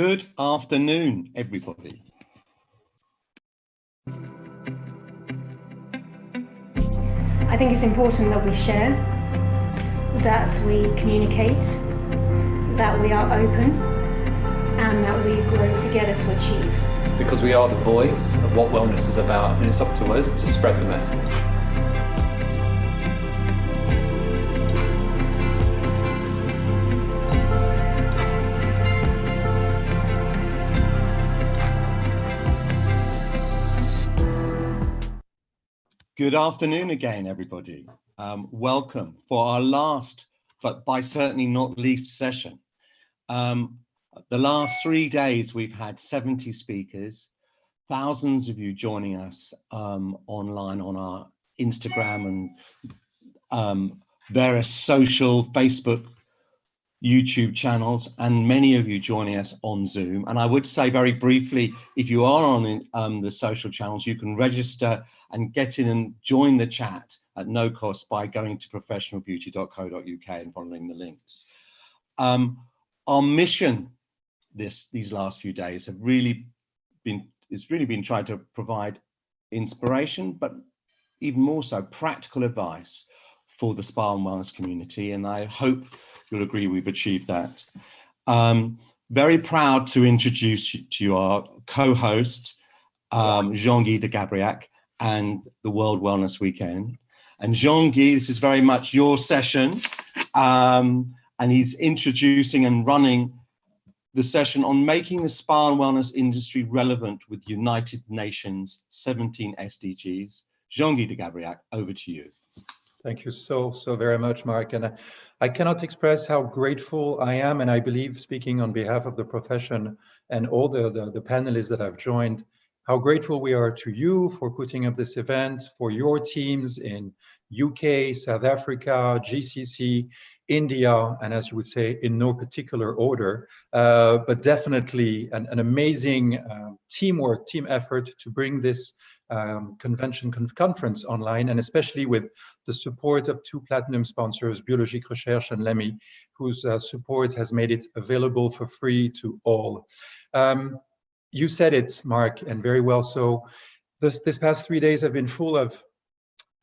Good afternoon, everybody. I think it's important that we share, that we communicate, that we are open, and that we grow together to achieve. Because we are the voice of what wellness is about, and it's up to us to spread the message. Good afternoon again, everybody. Welcome for our last, but by certainly not least session. The last 3 days, we've had 70 speakers, thousands of you joining us online on our Instagram and various social, Facebook, YouTube channels, and many of you joining us on Zoom. And I would say very briefly, if you are on the social channels, you can register and get in and join the chat at no cost by going to professionalbeauty.co.uk and following the links. Our mission these last few days has really been trying to provide inspiration, but even more so practical advice for the spa and wellness community, and I hope you'll agree we've achieved that. Very proud to introduce you to our co-host, Jean-Guy de Gabriac, and the World Wellness Weekend. And Jean-Guy, this is very much your session, and he's introducing and running the session on making the spa and wellness industry relevant with United Nations 17 SDGs. Jean-Guy de Gabriac, over to you. Thank you so very much, Mark. And I cannot express how grateful I am, and I believe, speaking on behalf of the profession and all the panelists that I've joined, how grateful we are to you for putting up this event, for your teams in UK, South Africa, GCC, India, and as you would say, in no particular order, but definitely an amazing team effort to bring this conference online, and especially with the support of two platinum sponsors, Biologique Recherche and Lemmy, whose support has made it available for free to all. You said it, Mark, and very well so. This past 3 days have been full of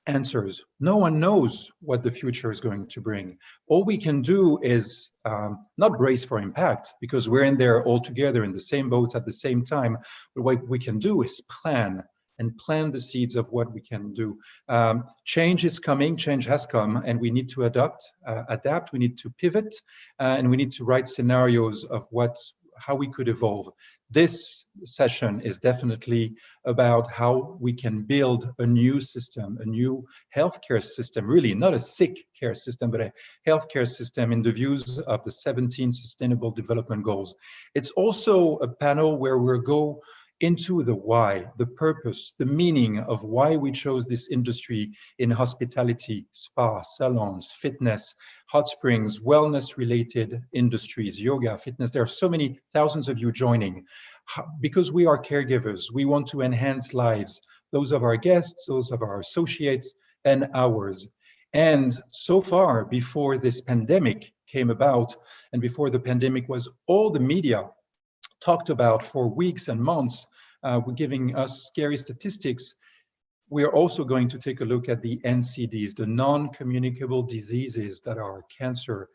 answers. No one knows what the future is going to bring. All we can do is not brace for impact, because we're in there all together in the same boat at the same time. But what we can do is plan the seeds of what we can do. Change is coming, change has come, and we need to adapt, we need to pivot, and we need to write scenarios of how we could evolve. This session is definitely about how we can build a new system, a new healthcare system, really not a sick care system, but a healthcare system in the views of the 17 Sustainable Development Goals. It's also a panel where we'll go into the why, the purpose, the meaning of why we chose this industry in hospitality, spa, salons, fitness, hot springs, wellness-related industries, yoga, fitness. There are so many thousands of you joining. Because we are caregivers, we want to enhance lives, those of our guests, those of our associates, and ours. And so far, before this pandemic came about, and before the pandemic was all the media talked about for weeks and months, giving us scary statistics, we're also going to take a look at the NCDs, the non-communicable diseases that are cancer,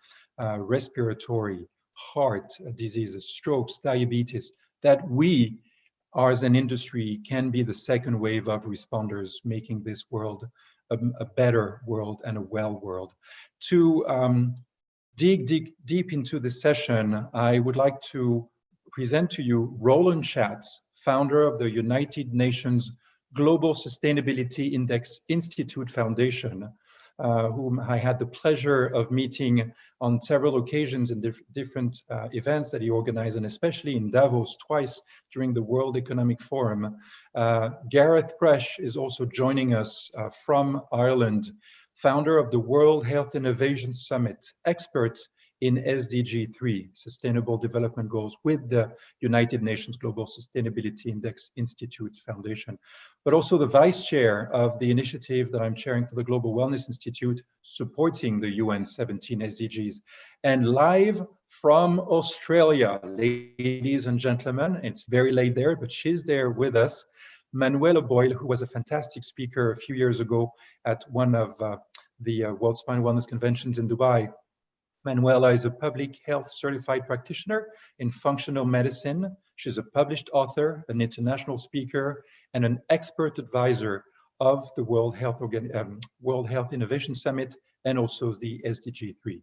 respiratory, heart diseases, strokes, diabetes, that we, as an industry, can be the second wave of responders, making this world a better world and a well world. To dig deep into the session, I would like to present to you Roland Schatz, founder of the United Nations Global Sustainability Index Institute Foundation, whom I had the pleasure of meeting on several occasions in different events that he organized, and especially in Davos twice during the World Economic Forum. Gareth Presh is also joining us from Ireland, founder of the World Health Innovation Summit, expert in SDG 3, Sustainable Development Goals, with the United Nations Global Sustainability Index Institute Foundation, but also the vice chair of the initiative that I'm chairing for the Global Wellness Institute, supporting the UN 17 SDGs. And live from Australia, ladies and gentlemen. It's very late there, but she's there with us. Manuela Boyle, who was a fantastic speaker a few years ago at one of the World Spine Wellness Conventions in Dubai. Manuela is a public health certified practitioner in functional medicine. She's a published author, an international speaker, and an expert advisor of the World Health Innovation Summit and also the SDG 3.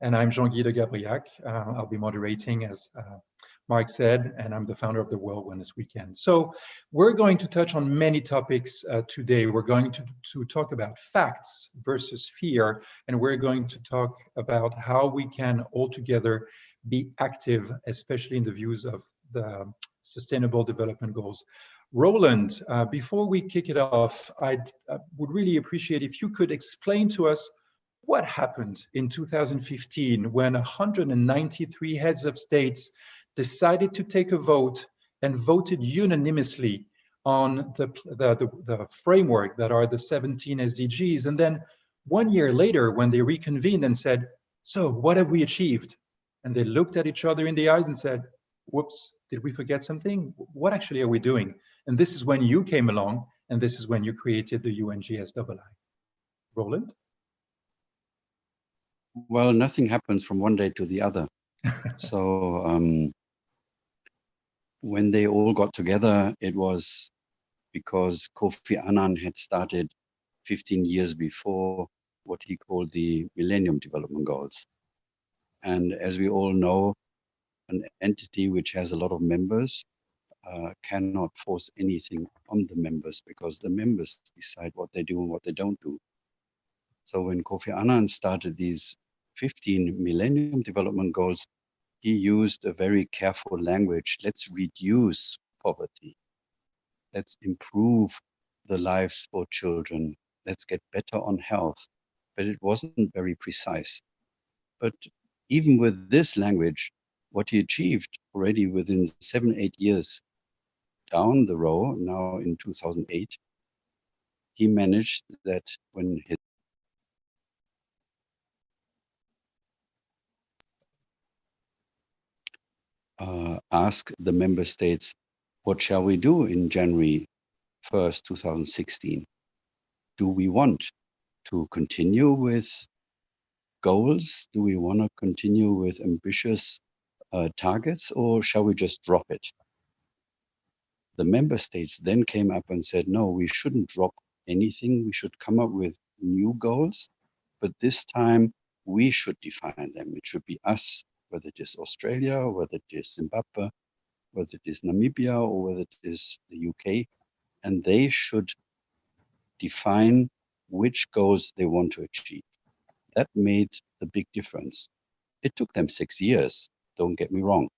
And I'm Jean-Guy de Gabriac. I'll be moderating, as Mark said, and I'm the founder of the World Wellness Weekend. So we're going to touch on many topics today. We're going to talk about facts versus fear, and we're going to talk about how we can all together be active, especially in the views of the Sustainable Development Goals. Roland, before we kick it off, I would really appreciate if you could explain to us what happened in 2015 when 193 heads of states decided to take a vote and voted unanimously on the framework that are the 17 SDGs. And then 1 year later, when they reconvened and said, so what have we achieved? And they looked at each other in the eyes and said, whoops, did we forget something? What actually are we doing? And this is when you came along, and this is when you created the UNGSII. Roland? Well, nothing happens from one day to the other. So when they all got together, it was because Kofi Annan had started 15 years before what he called the Millennium Development Goals. And as we all know, an entity which has a lot of members cannot force anything on the members, because the members decide what they do and what they don't do. So when Kofi Annan started these 15 Millennium Development Goals, he used a very careful language. Let's reduce poverty. Let's improve the lives for children. Let's get better on health. But it wasn't very precise. But even with this language, what he achieved already within 7-8 years down the road, now in 2008, he managed that when his ask the member states, what shall we do in January 1st, 2016? Do we want to continue with goals? Do we want to continue with ambitious targets, or shall we just drop it? The member states then came up and said, no, we shouldn't drop anything. We should come up with new goals, but this time we should define them. It should be us, whether it is Australia, or whether it is Zimbabwe, whether it is Namibia, or whether it is the UK, and they should define which goals they want to achieve. That made the big difference. It took them 6 years, don't get me wrong.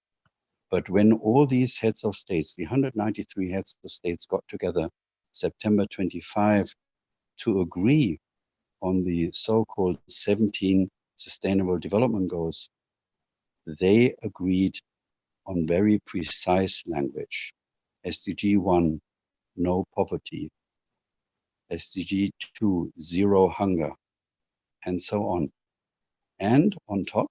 But when all these heads of states, the 193 heads of states, got together September 25 to agree on the so-called 17 Sustainable Development Goals, they agreed on very precise language. SDG 1, no poverty. SDG 2, zero hunger, and so on. And on top,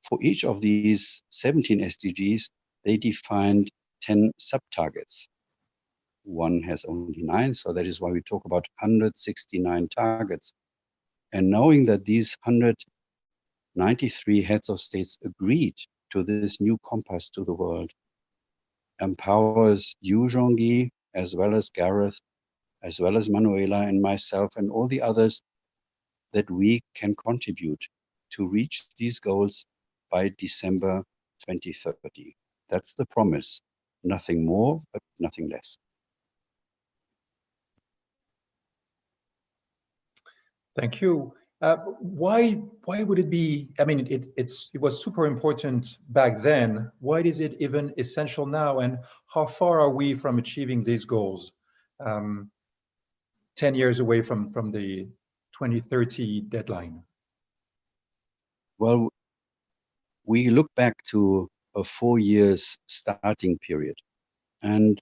for each of these 17 SDGs, they defined 10 sub-targets. One has only 9, so that is why we talk about 169 targets. And knowing that these 193 heads of states agreed to this new compass to the world empowers you, Jean-Guy, as well as Gareth, as well as Manuela and myself and all the others, that we can contribute to reach these goals by December 2030. That's the promise. Nothing more, but nothing less. Thank you. Why would it be? I mean, it was super important back then. Why is it even essential now? And how far are we from achieving these goals? 10 years away from the 2030 deadline. Well, we look back to a 4 years starting period. And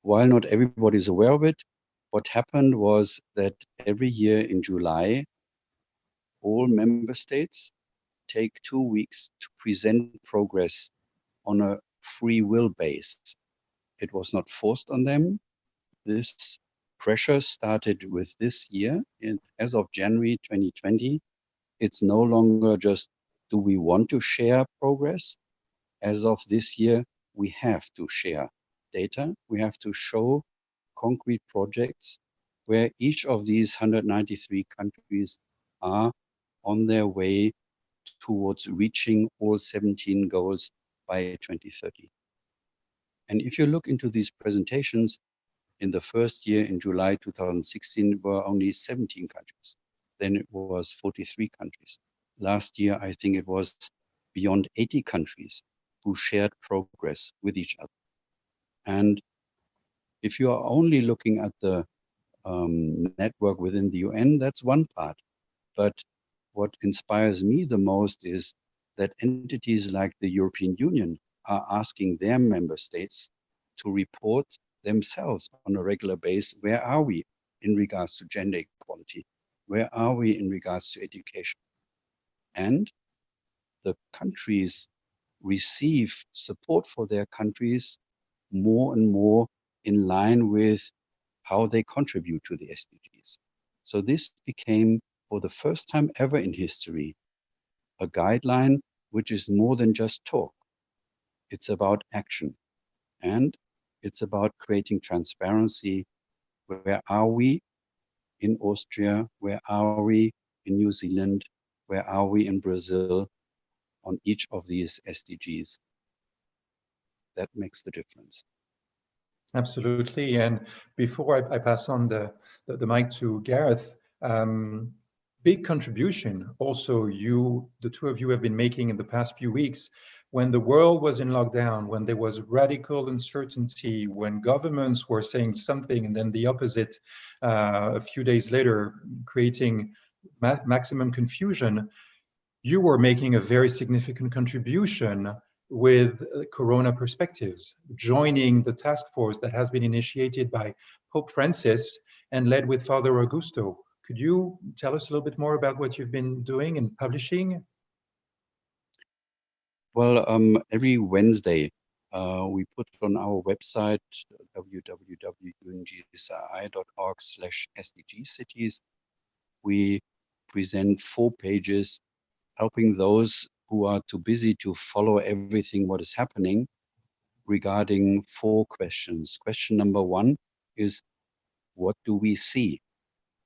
while not everybody is aware of it, what happened was that every year in July, all member states take 2 weeks to present progress on a free will base. It was not forced on them. This pressure started with this year. As of January 2020, it's no longer just, do we want to share progress? As of this year, we have to share data. We have to show concrete projects where each of these 193 countries are on their way towards reaching all 17 goals by 2030. And if you look into these presentations, in the first year, in July 2016, were only 17 countries. Then it was 43 countries. Last year, I think it was beyond 80 countries who shared progress with each other. And if you are only looking at the network within the UN, that's one part. But what inspires me the most is that entities like the European Union are asking their member states to report themselves on a regular basis. Where are we in regards to gender equality? Where are we in regards to education? And the countries receive support for their countries more and more in line with how they contribute to the SDGs. So this became, for the first time ever in history, a guideline which is more than just talk. It's about action, and it's about creating transparency. Where are we in Austria? Where are we in New Zealand? Where are we in Brazil on each of these SDGs? That makes the difference. Absolutely. And before I pass on the mic to Gareth, big contribution also the two of you have been making in the past few weeks, when the world was in lockdown, when there was radical uncertainty, when governments were saying something and then the opposite a few days later, creating maximum confusion. You were making a very significant contribution with Corona Perspectives, joining the task force that has been initiated by Pope Francis and led with Father Augusto. Could you tell us a little bit more about what you've been doing and publishing? Well, every Wednesday, we put on our website, www.ungsi.org/SDG cities. We present 4 pages, helping those who are too busy to follow everything what is happening, regarding 4 questions. Question number 1 is, what do we see?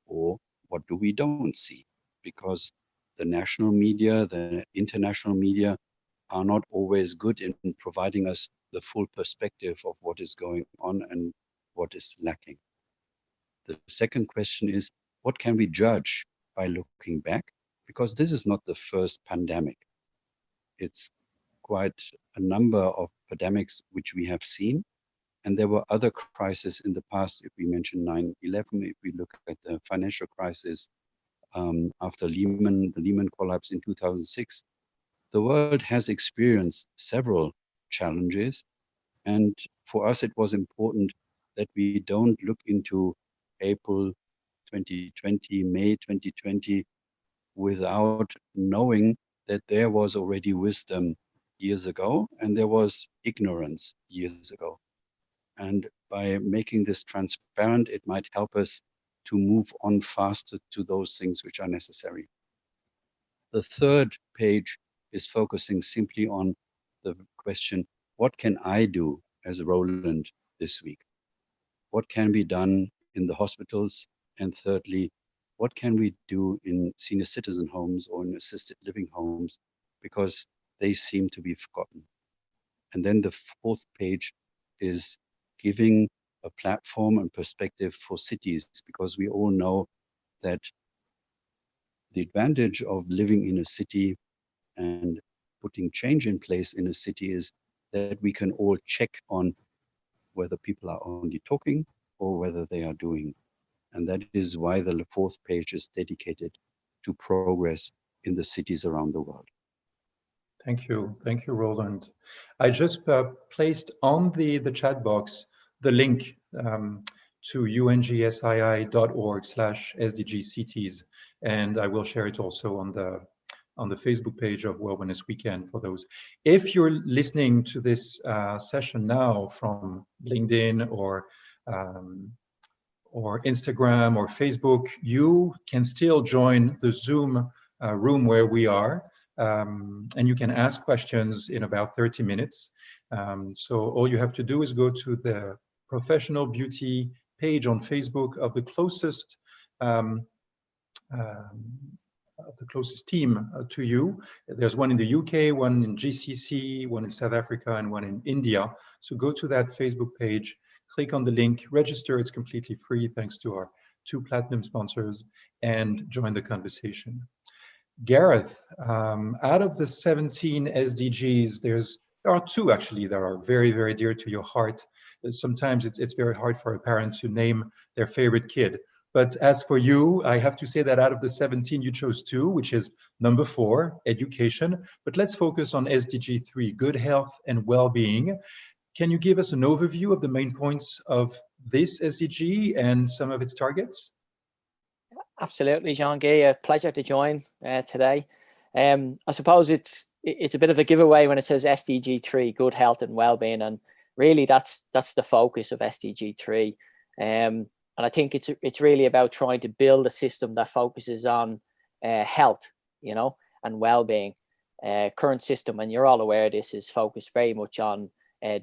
Or what do we don't see? Because the national media, the international media are not always good in providing us the full perspective of what is going on and what is lacking. The second question is, what can we judge by looking back? Because this is not the first pandemic. It's quite a number of pandemics which we have seen. And there were other crises in the past. If we mention 9/11, if we look at the financial crisis after the Lehman collapse in 2006, the world has experienced several challenges. And for us, it was important that we don't look into April 2020, May 2020, without knowing that there was already wisdom years ago and there was ignorance years ago. And by making this transparent, it might help us to move on faster to those things which are necessary. The third page is focusing simply on the question, what can I do as Roland this week? What can be done in the hospitals? And thirdly, what can we do in senior citizen homes or in assisted living homes? Because they seem to be forgotten. And then the fourth page is giving a platform and perspective for cities, because we all know that the advantage of living in a city and putting change in place in a city is that we can all check on whether people are only talking or whether they are doing. And that is why the fourth page is dedicated to progress in the cities around the world. Thank you, Roland. I just placed on the chat box the link to ungisii.org/SDGcities, and I will share it also on on the Facebook page of World Wellness Weekend for those. If you're listening to this session now from LinkedIn or Instagram or Facebook, you can still join the Zoom room where we are, and you can ask questions in about 30 minutes. So all you have to do is go to the Professional Beauty page on Facebook of the closest team to you. There's one in the UK, one in GCC, one in South Africa, and one in India. So go to that Facebook page, click on the link, register. It's completely free thanks to our 2 platinum sponsors, and join the conversation. Gareth, out of the 17 SDGs, there are 2 actually that are very, very dear to your heart. Sometimes it's very hard for a parent to name their favorite kid. But as for you, I have to say that out of the 17, you chose 2, which is number 4, education. But let's focus on SDG 3, good health and well-being. Can you give us an overview of the main points of this SDG and some of its targets? Absolutely, Jean-Guy, a pleasure to join today. I suppose it's a bit of a giveaway when it says SDG 3, good health and well-being, and really that's the focus of SDG 3. And I think it's really about trying to build a system that focuses on health, and well-being. Current system, and you're all aware, this is focused very much on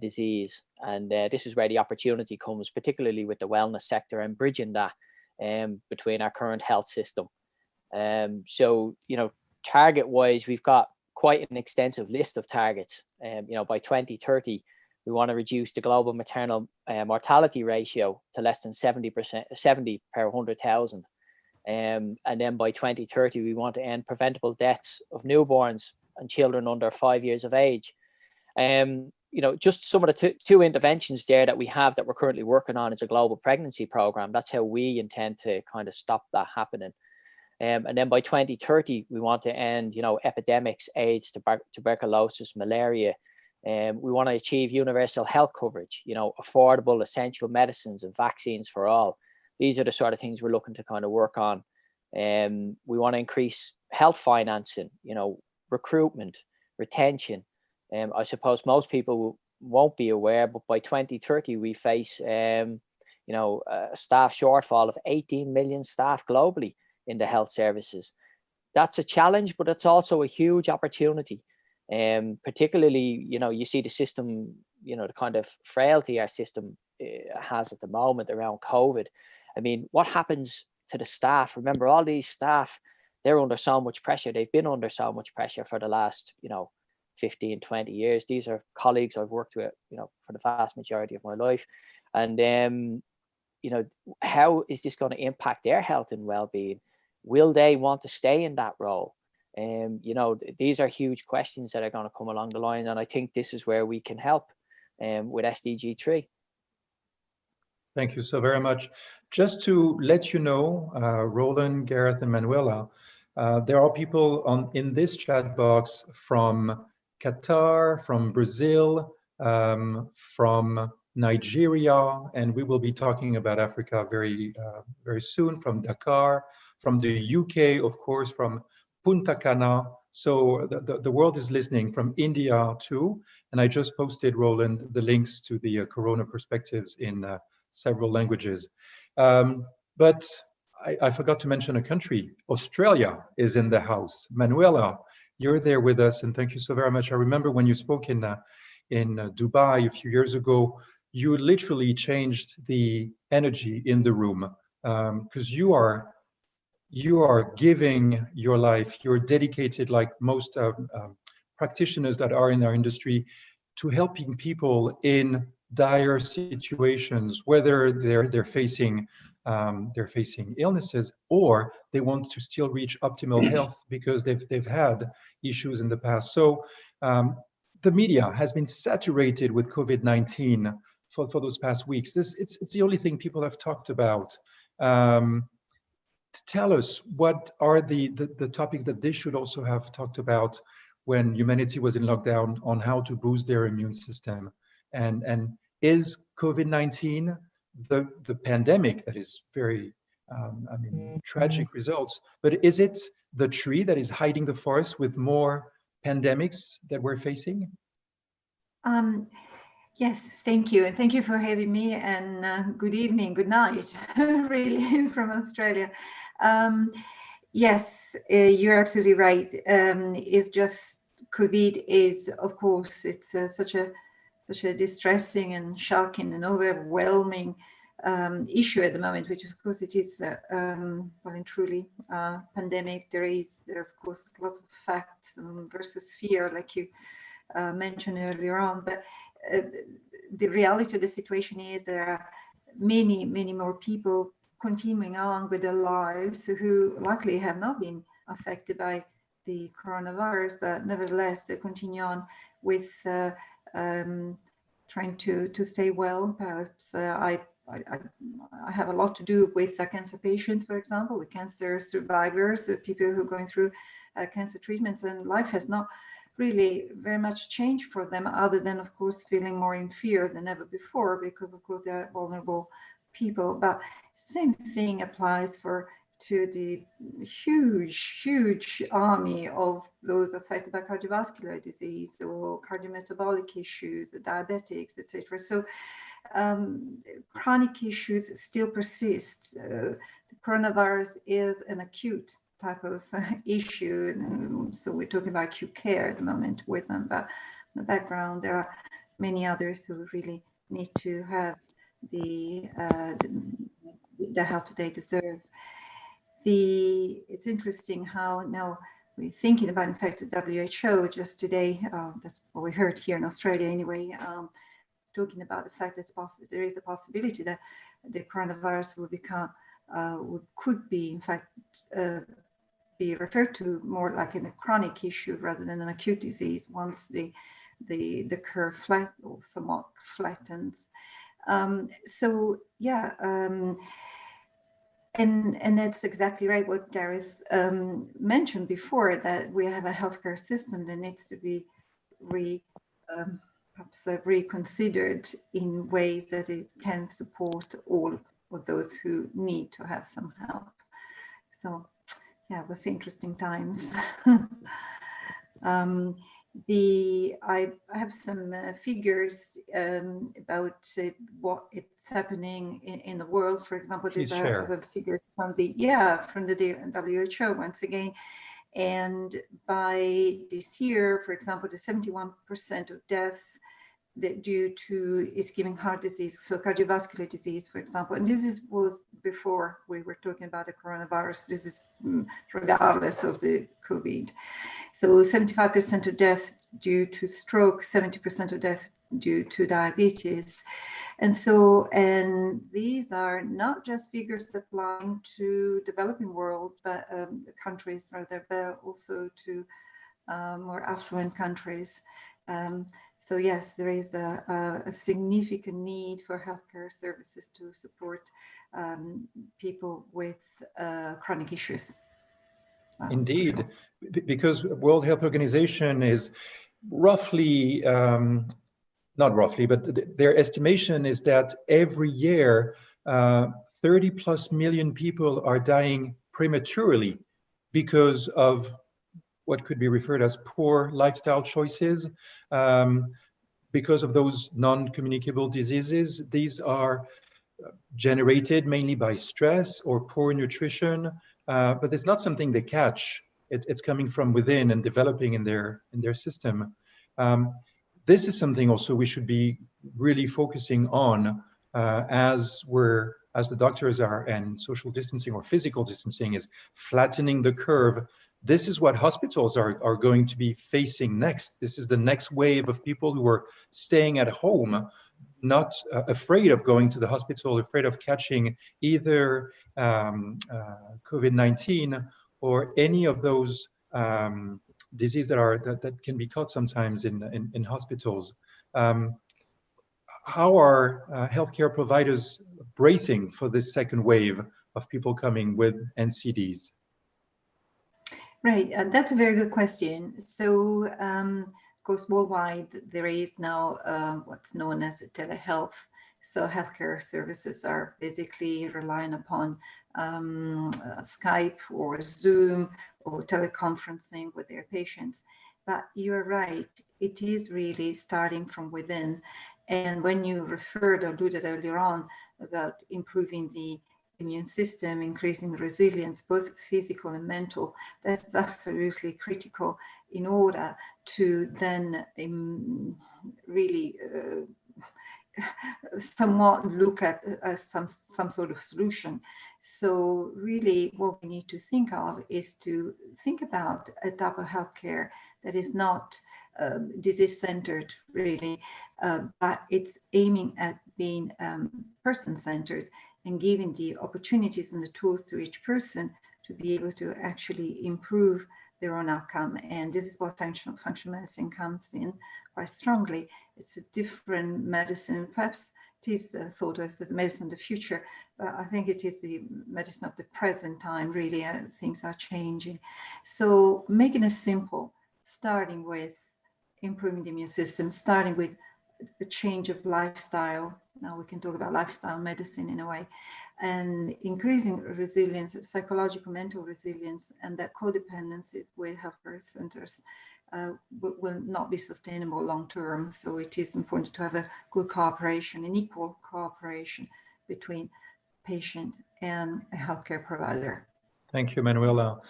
disease, and this is where the opportunity comes, particularly with the wellness sector and bridging that between our current health system. So, target wise, we've got quite an extensive list of targets. By 2030, we want to reduce the global maternal mortality ratio to less than 70 per 100,000. And then by 2030, we want to end preventable deaths of newborns and children under 5 years of age. Just some of the 2 interventions there that we have that we're currently working on is a global pregnancy program. That's how we intend to kind of stop that happening. And then by 2030, we want to end, epidemics, AIDS, tuberculosis, malaria. We want to achieve universal health coverage, affordable, essential medicines and vaccines for all. These are the sort of things we're looking to kind of work on. We want to increase health financing, recruitment, retention. I suppose most people won't be aware, but by 2030, we face, a staff shortfall of 18 million staff globally in the health services. That's a challenge, but it's also a huge opportunity. Particularly, you see the system, the kind of frailty our system has at the moment around COVID. I mean, what happens to the staff? Remember, all these staff, they're under so much pressure. They've been under so much pressure for the last, 15, 20 years. These are colleagues I've worked with, for the vast majority of my life. And, how is this going to impact their health and well-being? Will they want to stay in that role? These are huge questions that are going to come along the line. And I think this is where we can help with SDG 3. Thank you so very much. Just to let you know, Roland, Gareth, and Manuela, there are people in this chat box from Qatar, from Brazil, from Nigeria, and we will be talking about Africa very soon, from Dakar, from the UK, of course, from Punta Cana. So the world is listening, from India too. And I just posted, Roland, the links to the Corona perspectives in several languages. But I forgot to mention a country. Australia is in the house. Manuela, you're there with us, and thank you so very much. I remember when you spoke in Dubai a few years ago, you literally changed the energy in the room, because you are giving your life. You're dedicated, like most practitioners that are in our industry, to helping people in dire situations, whether they're facing illnesses or they want to still reach optimal health because they've had issues in the past. So the media has been saturated with COVID-19 for those past weeks. It's the only thing people have talked about. Tell us, what are the topics that they should also have talked about when humanity was in lockdown, on how to boost their immune system? And is COVID-19, the pandemic that is very, tragic results, but is it the tree that is hiding the forest with more pandemics that we're facing? Yes, thank you. And thank you for having me, and good evening, good night, really, from Australia. Yes, you're absolutely right. It's just COVID is, of course, it's such a distressing and shocking and overwhelming issue at the moment, which of course it is, well and truly pandemic. There are of course lots of facts versus fear, like you mentioned earlier on, but the reality of the situation is there are many more people continuing on with their lives who likely have not been affected by the coronavirus, but nevertheless they continue on with trying to stay well. Perhaps I have a lot to do with cancer patients, for example, with cancer survivors, people who are going through cancer treatments, and life has not really very much changed for them, other than of course feeling more in fear than ever before, because of course they are vulnerable people. But same thing applies to the huge army of those affected by cardiovascular disease or cardiometabolic issues, diabetics, etc. So chronic issues still persist. The coronavirus is an acute type of issue, and so we're talking about acute care at the moment with them, but in the background there are many others who really need to have the help that they deserve. It's interesting how now we're thinking about, in fact, the WHO just today, that's what we heard here in Australia anyway, talking about the fact that there is a possibility that the coronavirus will become, could be in fact be referred to more like in a chronic issue rather than an acute disease once the curve somewhat flattens. So yeah, and that's exactly right what Gareth mentioned before, that we have a healthcare system that needs to be perhaps reconsidered in ways that it can support all of those who need to have some help. So yeah, it was interesting times. I have some figures about what it's happening in the world. For example, these are figures from the WHO once again. And by this year, for example, the 71% of death that due to ischemic heart disease, so cardiovascular disease, for example, and this was before we were talking about the coronavirus. This is regardless of the COVID. So 75% of death due to stroke, 70% of death due to diabetes. And these are not just figures applying to developing world, but countries rather, but also to more affluent countries. So yes, there is a significant need for healthcare services to support people with chronic issues. Indeed, sure. Because World Health Organization is roughly, not roughly, but their estimation is that every year 30+ million people are dying prematurely because of what could be referred as poor lifestyle choices, because of those non-communicable diseases. These are generated mainly by stress or poor nutrition, but it's not something they catch. It's coming from within and developing in their system. This is something also we should be really focusing on as the doctors are, and social distancing or physical distancing is flattening the curve. This is what hospitals are going to be facing next. This is the next wave of people who are staying at home, not afraid of going to the hospital, afraid of catching either COVID-19 or any of those diseases that can be caught sometimes in hospitals. How are healthcare providers bracing for this second wave of people coming with NCDs? Right, that's a very good question. So, of course, worldwide, there is now what's known as telehealth. So healthcare services are basically relying upon Skype or Zoom or teleconferencing with their patients. But you're right, it is really starting from within. And when you alluded earlier on about improving the immune system, increasing resilience, both physical and mental, that's absolutely critical in order to then really somewhat look at some sort of solution. So really what we need to think of is to think about a type of healthcare that is not disease-centered really, but it's aiming at being person-centered and giving the opportunities and the tools to each person to be able to actually improve their own outcome. And this is what functional medicine comes in quite strongly. It's a different medicine. Perhaps it is thought of as the medicine of the future, but I think it is the medicine of the present time, really. Things are changing. So making it simple, starting with improving the immune system, starting with the change of lifestyle. Now we can talk about lifestyle medicine in a way, and increasing resilience, psychological, mental resilience, and that codependency with healthcare centers will not be sustainable long term. So it is important to have a good cooperation, an equal cooperation between patient and a healthcare provider. Thank you, Manuela.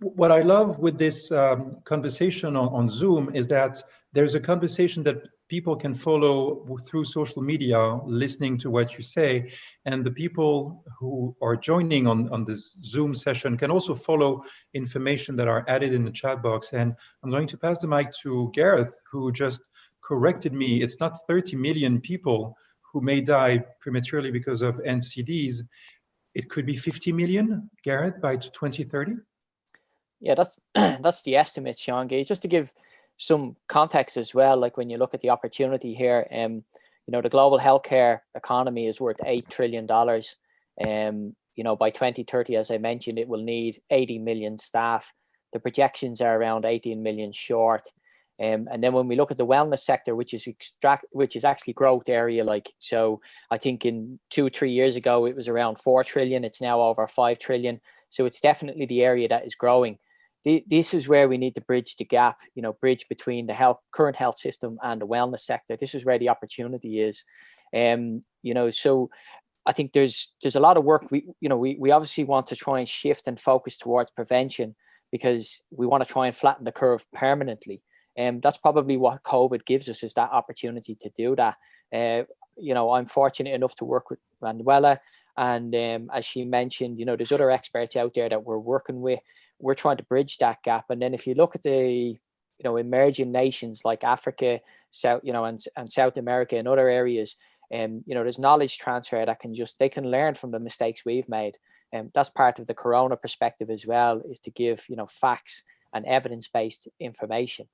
What I love with this conversation on Zoom is that there's a conversation that people can follow through social media, listening to what you say, and the people who are joining on this Zoom session can also follow information that are added in the chat box. And I'm going to pass the mic to Gareth, who just corrected me. It's not 30 million people who may die prematurely because of NCDs. It could be 50 million, Gareth, by 2030? Yeah, that's the estimate, Sean-Guy. Just to give some context as well, like when you look at the opportunity here, you know, the global healthcare economy is worth $8 trillion. You know, by 2030, as I mentioned, it will need 80 million staff. The projections are around 18 million short. And then when we look at the wellness sector, which is actually growth area, like, so I think in 2-3 years ago, it was around 4 trillion. It's now over 5 trillion. So it's definitely the area that is growing. This is where we need to bridge the gap, you know, bridge between the current health system and the wellness sector. This is where the opportunity is. You know, so I think there's a lot of work. We obviously want to try and shift and focus towards prevention because we want to try and flatten the curve permanently. That's probably what COVID gives us, is that opportunity to do that. You know, I'm fortunate enough to work with Manuela, and as she mentioned, you know, there's other experts out there that we're working with. We're trying to bridge that gap. And then if you look at the, you know, emerging nations like Africa, South, you know, and South America and other areas, you know, there's knowledge transfer that they can learn from the mistakes we've made. And that's part of the Corona perspective as well, is to give, you know, facts and evidence-based information.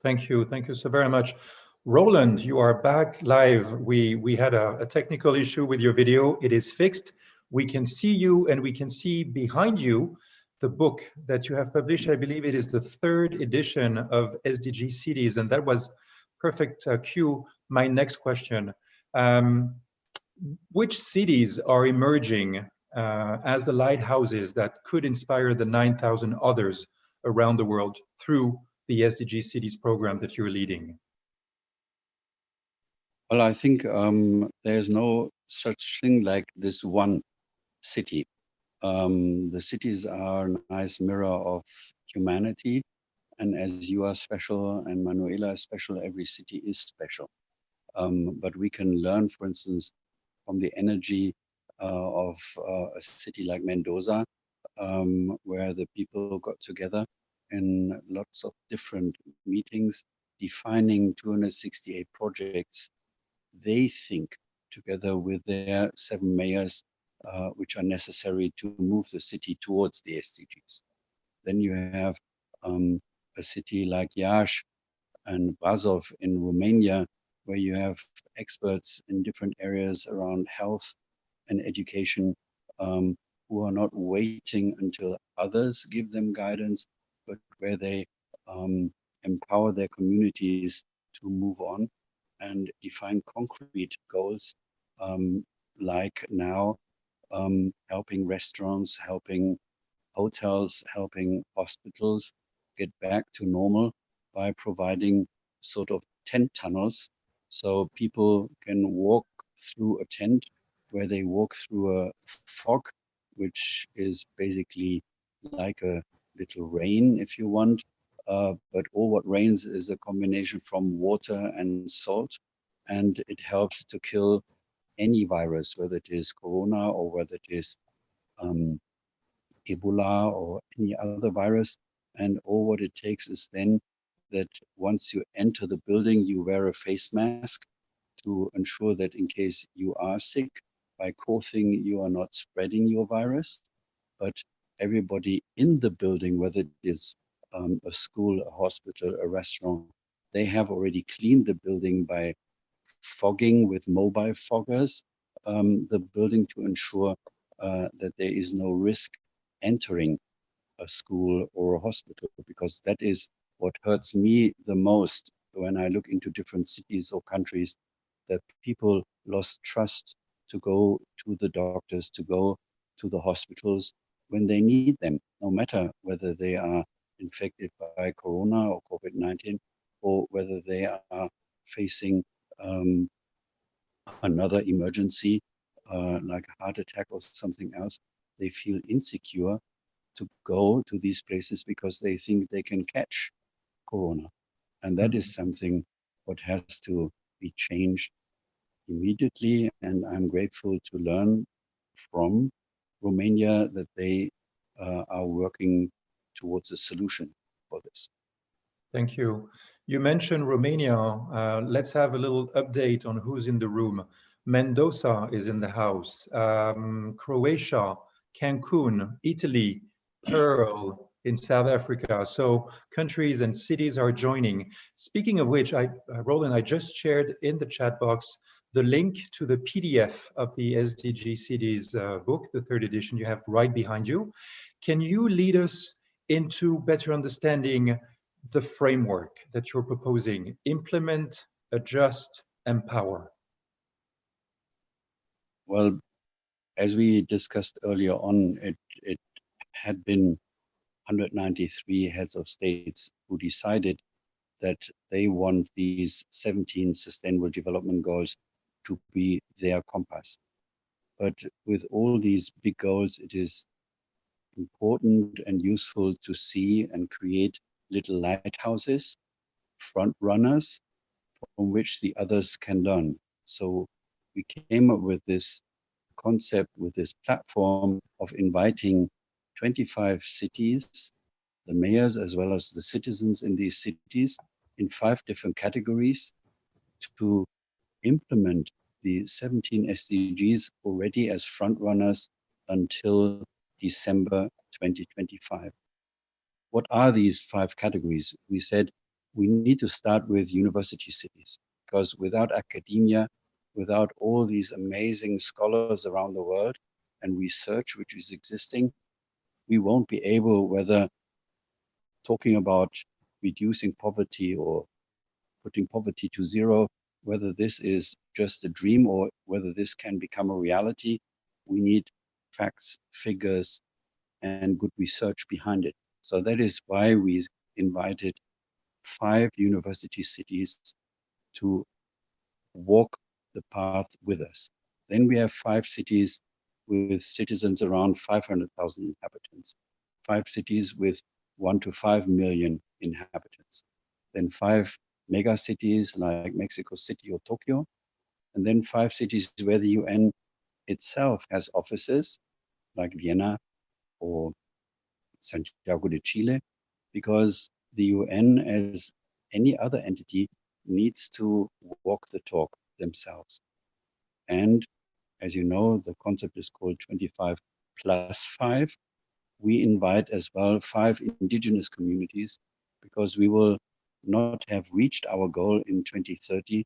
Thank you so very much. Roland, you are back live. We had a technical issue with your video. It is fixed. We can see you, and we can see behind you the book that you have published. I believe it is the 3rd edition of SDG Cities, and that was perfect cue. My next question. Which cities are emerging as the lighthouses that could inspire the 9,000 others around the world through the SDG Cities program that you're leading? Well, I think there's no such thing like this one city. The cities are a nice mirror of humanity. And as you are special and Manuela is special, every city is special. But we can learn, for instance, from the energy of a city like Mendoza, where the people got together in lots of different meetings, defining 268 projects. They think together with their 7 mayors, which are necessary to move the city towards the SDGs. Then you have a city like Iași and Brasov in Romania, where you have experts in different areas around health and education, who are not waiting until others give them guidance, but where they empower their communities to move on and define concrete goals, like now helping restaurants, helping hotels helping hospitals get back to normal by providing sort of tent tunnels, so people can walk through a tent where they walk through a fog, which is basically like a little rain, if you want. But all what rains is a combination from water and salt, and it helps to kill any virus, whether it is corona or whether it is Ebola or any other virus. And all what it takes is then that once you enter the building, you wear a face mask to ensure that in case you are sick, by coughing, you are not spreading your virus. But everybody in the building, whether it is a school, a hospital, a restaurant, they have already cleaned the building by fogging with mobile foggers the building to ensure that there is no risk entering a school or a hospital, because that is what hurts me the most when I look into different cities or countries, that people lost trust to go to the doctors, to go to the hospitals when they need them, no matter whether they are infected by corona or COVID-19, or whether they are facing another emergency like a heart attack or something else. They feel insecure to go to these places because they think they can catch corona. And that is something what has to be changed immediately. And I'm grateful to learn from Romania that they are working towards a solution for this. Thank you. You mentioned Romania. Let's have a little update on who's in the room. Mendoza is in the house. Croatia, Cancun, Italy, Pearl in South Africa. So countries and cities are joining. Speaking of which, Roland, I just shared in the chat box the link to the PDF of the SDG Cities book, the third edition you have right behind you. Can you lead us into better understanding the framework that you're proposing? Implement, adjust, empower. Well, as we discussed earlier on, it had been 193 heads of states who decided that they want these 17 Sustainable Development Goals to be their compass. But with all these big goals, it is important and useful to see and create little lighthouses, front runners, from which the others can learn. So we came up with this concept, with this platform of inviting 25 cities, the mayors as well as the citizens in these cities, in 5 different categories to implement the 17 SDGs already as front runners until December 2025. What are these 5 categories? We said we need to start with university cities, because without academia, without all these amazing scholars around the world and research which is existing, we won't be able, whether talking about reducing poverty or putting poverty to zero, whether this is just a dream or whether this can become a reality, we need facts, figures, and good research behind it. So that is why we invited 5 university cities to walk the path with us. Then we have 5 cities with citizens around 500,000 inhabitants, 5 cities with 1 to 5 million inhabitants, then 5 mega cities like Mexico City or Tokyo, and then 5 cities where the UN itself has offices like Vienna or Santiago de Chile, because the UN, as any other entity, needs to walk the talk themselves. And as you know, the concept is called 25 plus 5. We invite as well 5 indigenous communities, because we will not have reached our goal in 2030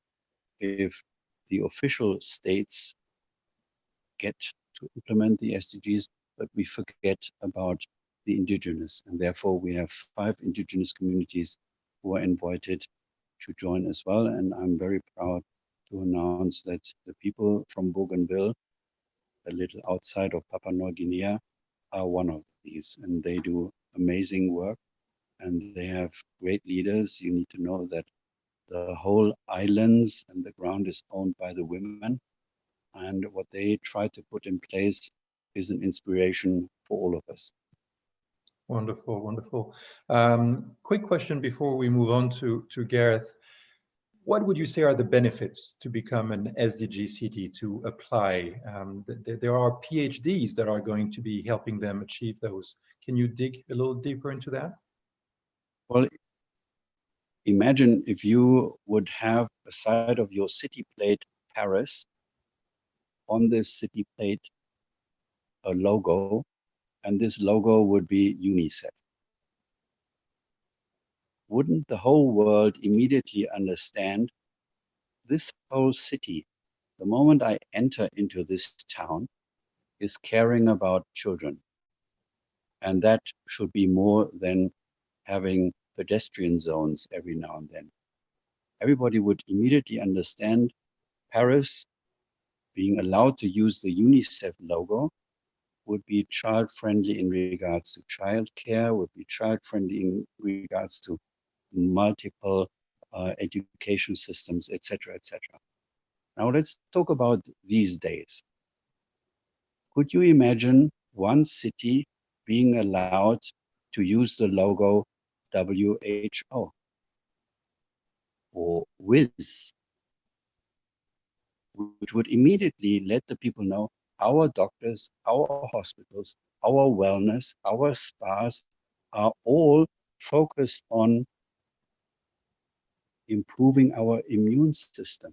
if the official states get to implement the SDGs, but we forget about the indigenous. And therefore we have 5 indigenous communities who are invited to join as well. And I'm very proud to announce that the people from Bougainville, a little outside of Papua New Guinea, are one of them. these, and they do amazing work, and they have great leaders. You need to know that the whole islands and the ground is owned by the women, and what they try to put in place is an inspiration for all of us. Wonderful, wonderful. Quick question before we move on to Gareth. What would you say are the benefits to become an SDG city, to apply? There are PhDs that are going to be helping them achieve those. Can you dig a little deeper into that? Well, imagine if you would have a side of your city plate, Paris, on this city plate, a logo, and this logo would be UNICEF. Wouldn't the whole world immediately understand this whole city, the moment I enter into this town, is caring about children? And that should be more than having pedestrian zones every now and then. Everybody would immediately understand Paris being allowed to use the UNICEF logo would be child-friendly in regards to childcare, would be child-friendly in regards to multiple education systems, etc., etc. Now let's talk about these days. Could you imagine one city being allowed to use the logo WHO or WIS, which would immediately let the people know our doctors, our hospitals, our wellness, our spas are all focused on improving our immune system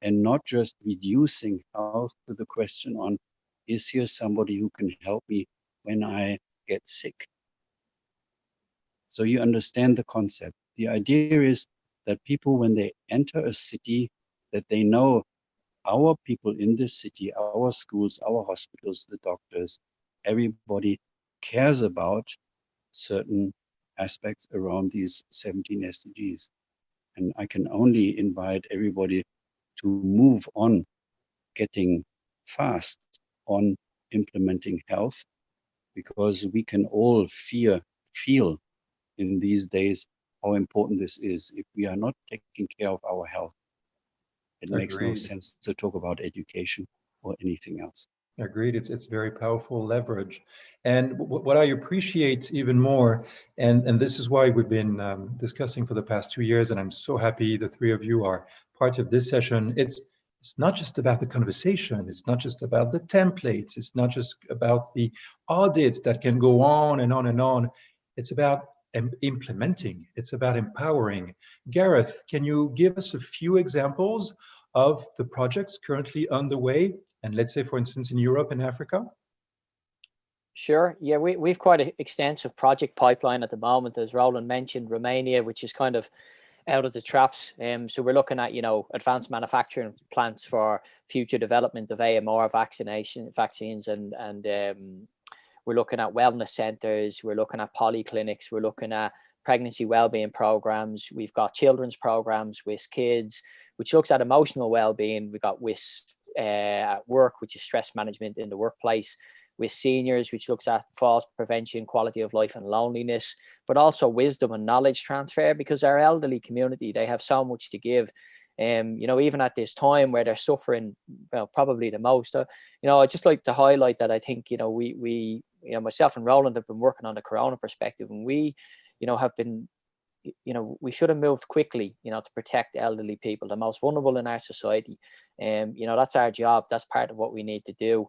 and not just reducing health to the question on, is here somebody who can help me when I get sick? So you understand the concept. The idea is that people, when they enter a city, that they know our people in this city, our schools, our hospitals, the doctors, everybody cares about certain aspects around these 17 SDGs. And I can only invite everybody to move on, getting fast on implementing health, because we can all feel in these days how important this is. If we are not taking care of our health, it makes no sense to talk about education or anything else. Agreed. It's very powerful leverage. And what I appreciate even more, and this is why we've been discussing for the past 2 years, and I'm so happy the three of you are part of this session. It's not just about the conversation. It's not just about the templates. It's not just about the audits that can go on and on and on. It's about implementing. It's about empowering. Gareth, can you give us a few examples of the projects currently underway, and let's say, for instance, in Europe and Africa? Sure. Yeah, we've quite an extensive project pipeline at the moment. As Roland mentioned, Romania, which is kind of out of the traps. So we're looking at, advanced manufacturing plants for future development of AMR vaccines, and we're looking at wellness centers. We're looking at polyclinics. We're looking at pregnancy wellbeing programs. We've got children's programs, WIS Kids, which looks at emotional well-being. We've got WIS at work, which is stress management in the workplace. WIS Seniors, which looks at falls prevention, quality of life and loneliness, but also wisdom and knowledge transfer, because our elderly community, they have so much to give. Even at this time where they're suffering, probably the most. I'd just like to highlight that I think, we myself and Roland have been working on the Corona perspective, and we, have been, we should have moved quickly, to protect elderly people, the most vulnerable in our society. That's our job. That's part of what we need to do.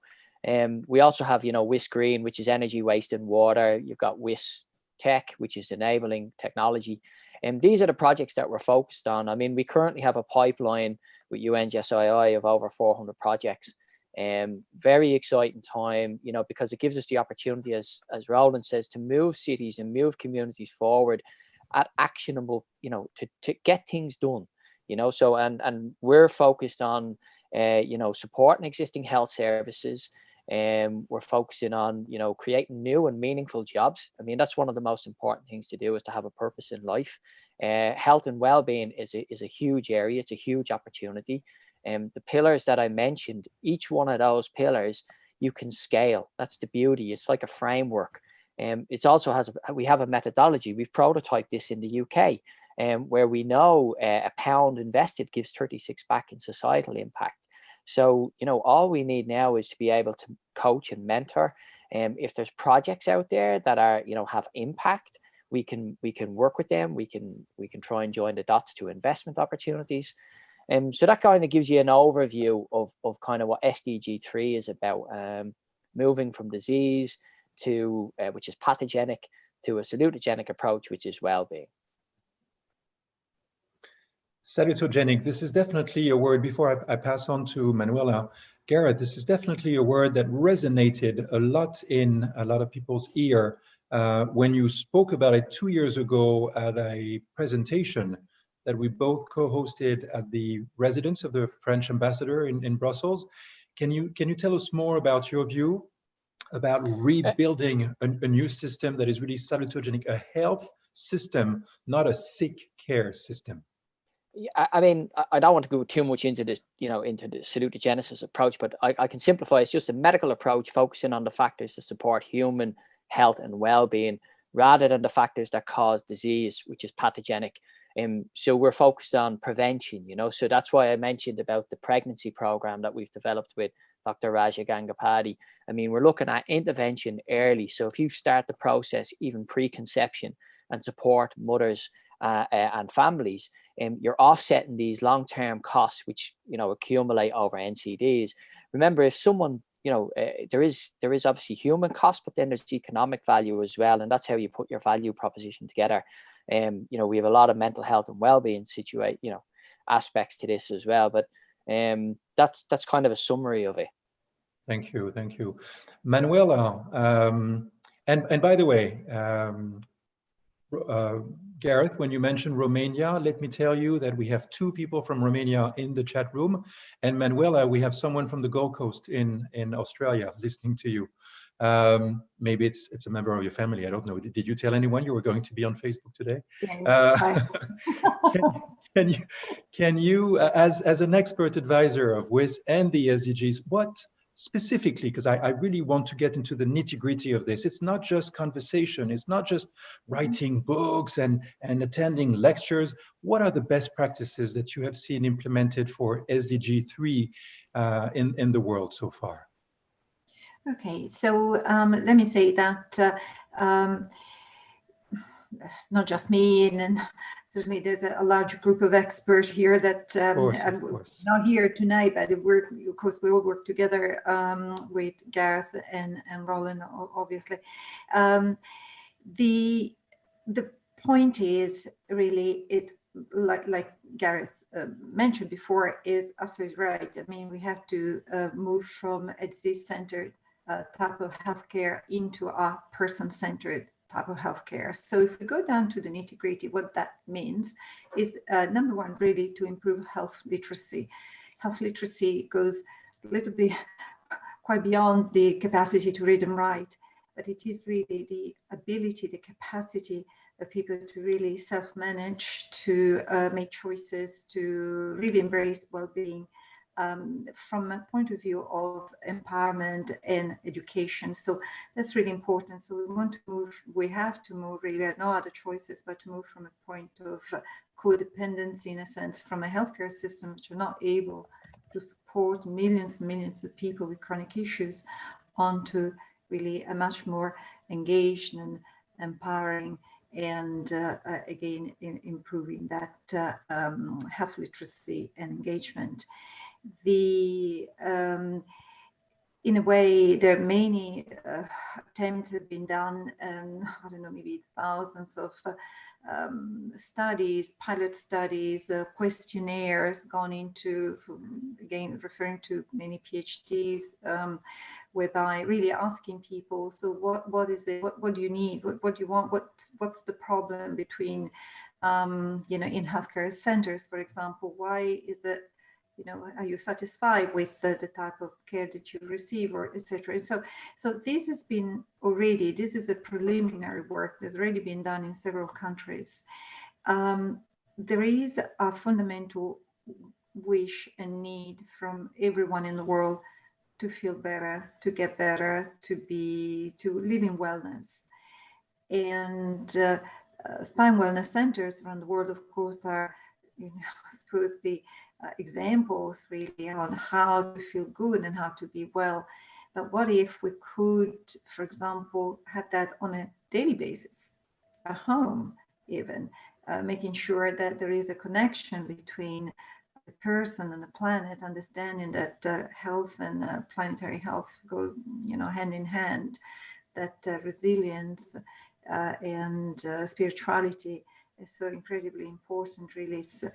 We also have, WIS Green, which is energy, waste and water. You've got WIS Tech, which is enabling technology. And these are the projects that we're focused on. I mean, we currently have a pipeline with UNGSII of over 400 projects. Very exciting time, because it gives us the opportunity, as Roland says, to move cities and move communities forward at actionable, to get things done, so, and we're focused on, supporting existing health services. We're focusing on, creating new and meaningful jobs. I mean, that's one of the most important things to do, is to have a purpose in life. Health and well-being is a huge area. It's a huge opportunity. The pillars that I mentioned, each one of those pillars, you can scale. That's the beauty. It's like a framework. It's also we have a methodology. We've prototyped this in the UK, where we know a pound invested gives 36 back in societal impact. So, all we need now is to be able to coach and mentor. If there's projects out there that are, have impact, we can work with them. We can try and join the dots to investment opportunities. So that kind of gives you an overview of kind of what SDG 3 is about, moving from disease to which is pathogenic, to a salutogenic approach, which is well-being. Salutogenic, this is definitely a word, before I pass on to Manuela. Gareth, this is definitely a word that resonated a lot in a lot of people's ear when you spoke about it 2 years ago at a presentation that we both co-hosted at the residence of the French ambassador in Brussels. Can you tell us more about your view about rebuilding a new system that is really salutogenic, a health system, not a sick care system? Yeah, I mean, I don't want to go too much into this, into the salutogenesis approach, but I can simplify. It's just a medical approach focusing on the factors that support human health and well-being, rather than the factors that cause disease, which is pathogenic. So we're focused on prevention, so that's why I mentioned about the pregnancy program that we've developed with Dr. Raja Gangapati. I mean, we're looking at intervention early. So if you start the process even pre-conception and support mothers and families, you're offsetting these long-term costs, which accumulate over NCDs. Remember, if someone, there is obviously human cost, but then there's economic value as well, and that's how you put your value proposition together. We have a lot of mental health and well-being aspects to this as well, but that's kind of a summary of it. Thank you, Manuela. And by the way, Gareth, when you mentioned Romania, let me tell you that we have 2 people from Romania in the chat room, and Manuela, we have someone from the Gold Coast in Australia listening to you. Maybe it's a member of your family. I don't know. Did you tell anyone you were going to be on Facebook today? Yes, can you, as an expert advisor of WIS and the SDGs, what specifically, because I really want to get into the nitty-gritty of this. It's not just conversation. It's not just writing books and attending lectures. What are the best practices that you have seen implemented for SDG 3 in the world so far? Okay, so let me say that it's not just me, and certainly there's a large group of experts here that of course. not here tonight, but of course we all work together with Gareth and Roland, obviously. The point is really, it's like Gareth mentioned before, is absolutely right. I mean, we have to move from a disease-centered type of healthcare into a person-centered type of healthcare. So if we go down to the nitty-gritty, what that means is number one, really to improve health literacy. Health literacy goes a little bit quite beyond the capacity to read and write, but it is really the ability, the capacity of people to really self-manage, to make choices, to really embrace well-being. From a point of view of empowerment and education. So that's really important. So we have to move, really, there are no other choices but to move from a point of codependency, in a sense, from a healthcare system which are not able to support millions and millions of people with chronic issues, onto really a much more engaged and empowering and again, improving that health literacy and engagement. In a way, there are many attempts have been done, I don't know, maybe thousands of studies, pilot studies, questionnaires gone into, again, referring to many PhDs, whereby really asking people, so what is it, what do you need, what do you want, what's the problem between, in healthcare centers, for example, why is it, are you satisfied with the type of care that you receive, or etc. And so this has been already, this is a preliminary work that's already been done in several countries. There is a fundamental wish and need from everyone in the world to feel better, to get better, to live in wellness. And spine wellness centers around the world, of course, are, I suppose, the examples really on how to feel good and how to be well. But what if we could, for example, have that on a daily basis at home, even making sure that there is a connection between the person and the planet, understanding that health and planetary health go, hand in hand, that resilience and spirituality is so incredibly important, really. So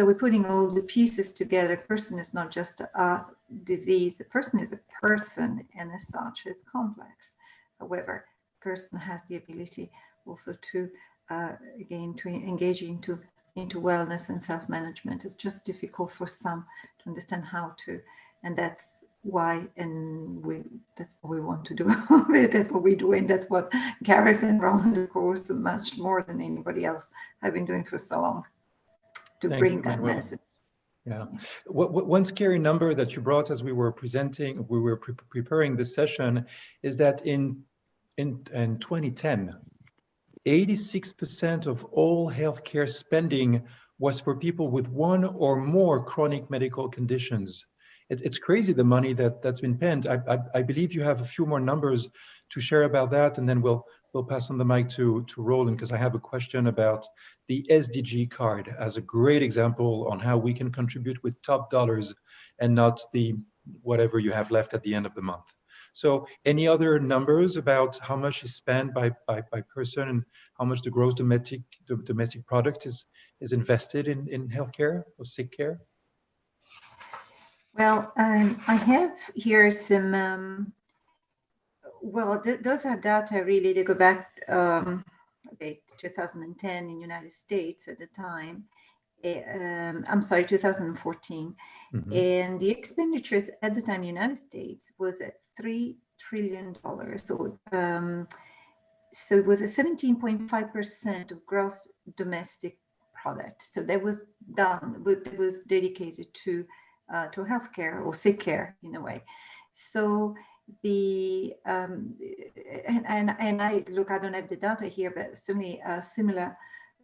we're putting all the pieces together. A person is not just a disease. A person is a person, and as such, is complex. However, a person has the ability also to, again, to engage into wellness and self-management. It's just difficult for some to understand how to, and that's why, that's what we want to do. That's what we do, and that's what Gareth and Roland, of course, much more than anybody else, have been doing for so long, to bring that message. Yeah. One scary number that you brought as we were preparing this session is that in 2010, 86% of all healthcare spending was for people with one or more chronic medical conditions. It's crazy, the money that's been spent. I believe you have a few more numbers to share about that, and then we'll pass on the mic to Roland, because I have a question about the SDG card as a great example on how we can contribute with top dollars and not the whatever you have left at the end of the month. So any other numbers about how much is spent by person and how much the gross domestic product is invested in healthcare or sick care? Well, I have here some, those are data really, they go back, 2010 in United States at the time. I'm sorry, 2014. Mm-hmm. And the expenditures at the time in the United States was at $3 trillion. So it was a 17.5% of gross domestic product. So that was done, it was dedicated to healthcare or sick care in a way. So the and I look, I don't have the data here, but certainly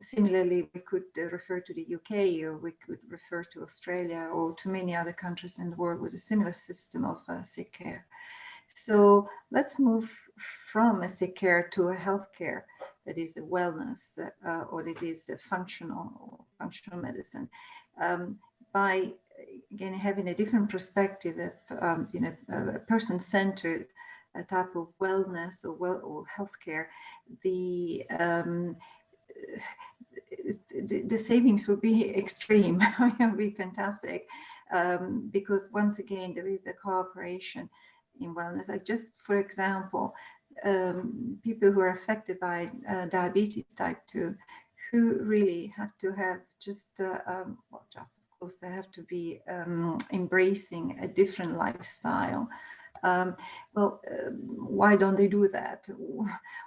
similarly we could refer to the UK, or we could refer to Australia, or to many other countries in the world with a similar system of sick care. So let's move from a sick care to a healthcare that is a wellness or that is a functional medicine, by again having a different perspective of a person-centered type of wellness or healthcare. The savings would be extreme. It would be fantastic, because once again there is a cooperation in wellness. Like, just for example, people who are affected by diabetes type 2, who really have to have just of course they have to be embracing a different lifestyle. Why don't they do that?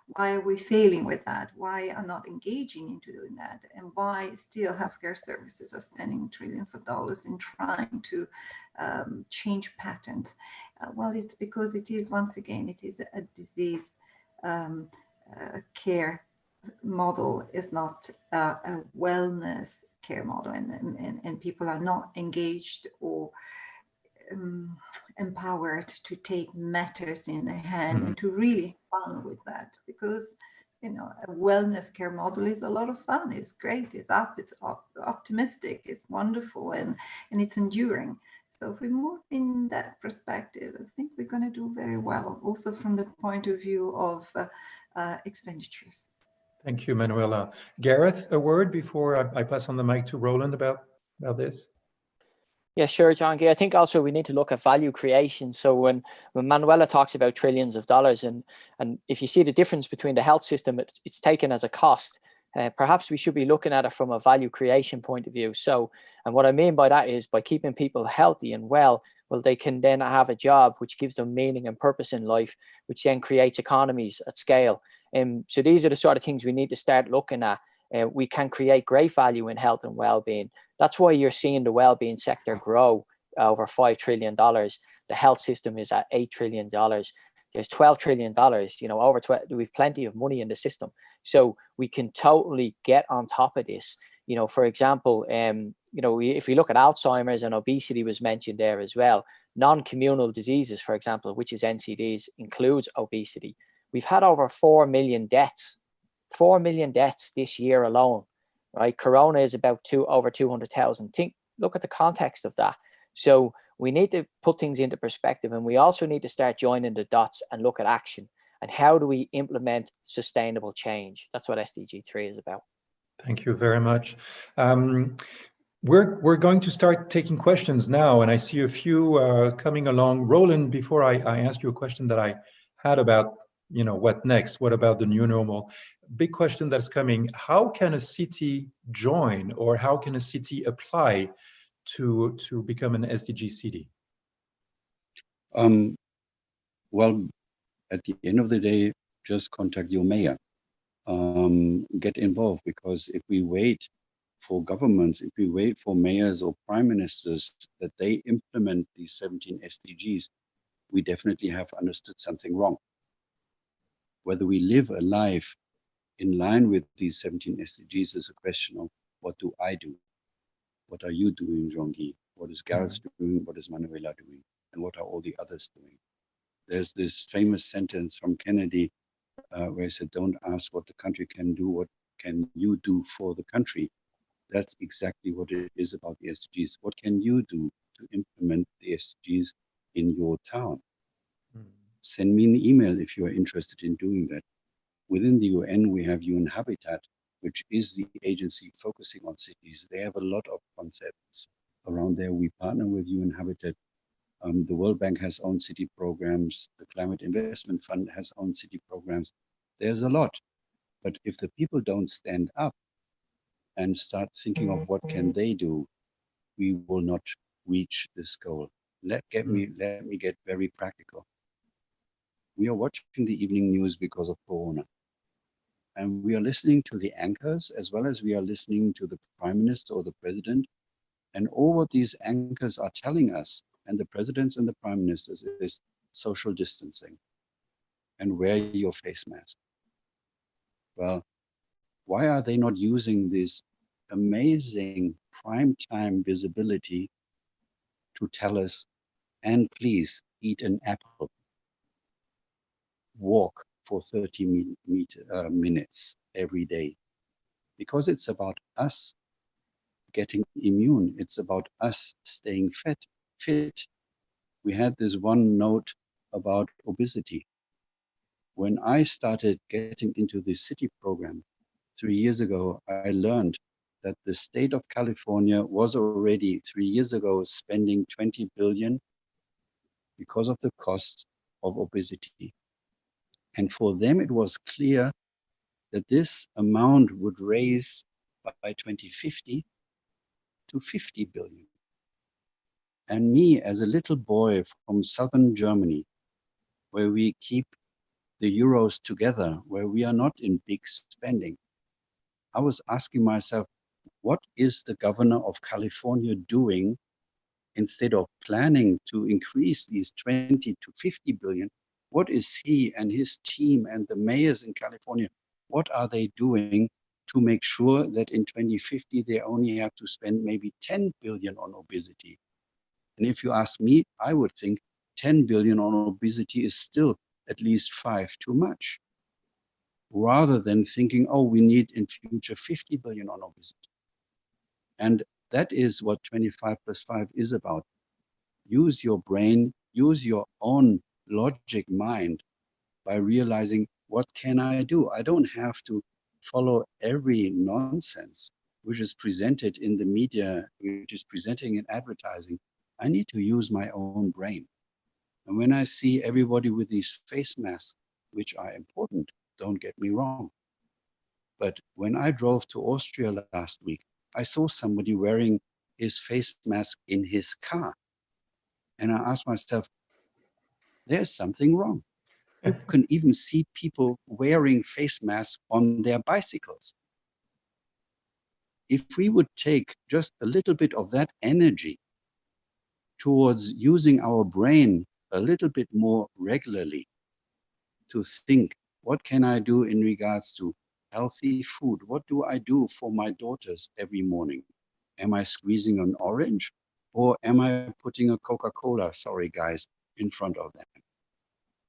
Why are we failing with that? Why are not engaging into doing that? And why still healthcare services are spending trillions of dollars in trying to change patterns? Well, it's because it is, once again, it is a disease care model, is not a wellness care model, and people are not engaged or empowered to take matters in their hand and to really have fun with that, because a wellness care model is a lot of fun. It's great, it's optimistic, it's wonderful, and it's enduring. So if we move in that perspective, I think we're going to do very well, also from the point of view of expenditures. Thank you, Manuela. Gareth, a word before I pass on the mic to Roland about this? Yeah, sure, John Gay. I think also we need to look at value creation. So when Manuela talks about trillions of dollars, and if you see the difference between the health system, it's taken as a cost. Perhaps we should be looking at it from a value creation point of view. So, and what I mean by that is by keeping people healthy and well, they can then have a job which gives them meaning and purpose in life, which then creates economies at scale. So these are the sort of things we need to start looking at. We can create great value in health and well-being. That's why you're seeing the well-being sector grow over $5 trillion. The health system is at $8 trillion. there's $12 trillion, we've plenty of money in the system. So we can totally get on top of this. For example, if we look at Alzheimer's, and obesity was mentioned there as well, non-communal diseases, for example, which is NCDs, includes obesity. We've had over 4 million deaths this year alone, right? Corona is about over 200,000. Look at the context of that. So we need to put things into perspective, and we also need to start joining the dots and look at action. And how do we implement sustainable change? That's what SDG 3 is about. Thank you very much. We're going to start taking questions now, and I see a few coming along. Roland, before I ask you a question that I had about, what next? What about the new normal? Big question that's coming. How can a city join, or how can a city apply to become an SDG city? Well, at the end of the day, just contact your mayor. Get involved, because if we wait for governments, if we wait for mayors or prime ministers that they implement these 17 SDGs, we definitely have understood something wrong. Whether we live a life in line with these 17 SDGs is a question of, what do I do? What are you doing, Jean-Guy? What is Gareth doing? What is Manuela doing? And what are all the others doing? There's this famous sentence from Kennedy where he said, don't ask what the country can do, what can you do for the country? That's exactly what it is about the SDGs. What can you do to implement the SDGs in your town? Send me an email if you are interested in doing that. Within the UN, we have UN Habitat, which is the agency focusing on cities. They have a lot of concepts around there. We partner with UN Habitat. The World Bank has own city programs. The Climate Investment Fund has own city programs. There's a lot. But if the people don't stand up and start thinking of what can they do, we will not reach this goal. Let me get very practical. We are watching the evening news because of Corona. And we are listening to the anchors, as well as we are listening to the Prime Minister or the President. And all what these anchors are telling us, and the presidents and the prime ministers, is social distancing and wear your face mask. Well, why are they not using this amazing prime time visibility to tell us, and please eat an apple, walk for 30 minutes every day? Because it's about us getting immune. It's about us staying fit. We had this one note about obesity. When I started getting into the city program 3 years ago, I learned that the state of California was already 3 years ago spending 20 billion because of the cost of obesity. And for them, it was clear that this amount would raise by 2050 to 50 billion. And me, as a little boy from southern Germany, where we keep the euros together, where we are not in big spending, I was asking myself, what is the governor of California doing instead of planning to increase these 20 to 50 billion? What is he and his team and the mayors in California, what are they doing to make sure that in 2050 they only have to spend maybe 10 billion on obesity? And if you ask me, I would think 10 billion on obesity is still at least 5 too much, rather than thinking, oh, we need in future 50 billion on obesity. And that is what 25+5 is about. Use your brain, use your own logic mind by realizing, what can I do? I don't have to follow every nonsense which is presented in the media, which is presenting in advertising. I need to use my own brain. And when I see everybody with these face masks, which are important, don't get me wrong. But when I drove to Austria last week, I saw somebody wearing his face mask in his car. And I asked myself, there's something wrong. You can even see people wearing face masks on their bicycles. If we would take just a little bit of that energy towards using our brain a little bit more regularly, to think, what can I do in regards to healthy food? What do I do for my daughters every morning? Am I squeezing an orange or am I putting a Coca-Cola, sorry guys, in front of them?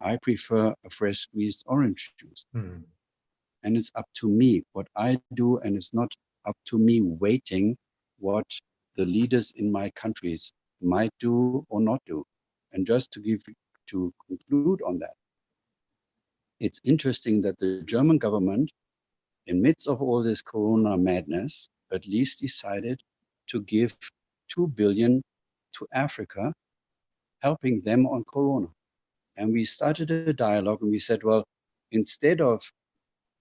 I prefer a fresh squeezed orange juice. And it's up to me what I do, and it's not up to me waiting what the leaders in my countries might do or not do. And just to conclude on that, it's interesting that the German government, in midst of all this Corona madness, at least decided to give 2 billion to Africa, helping them on Corona. And we started a dialogue and we said, well, instead of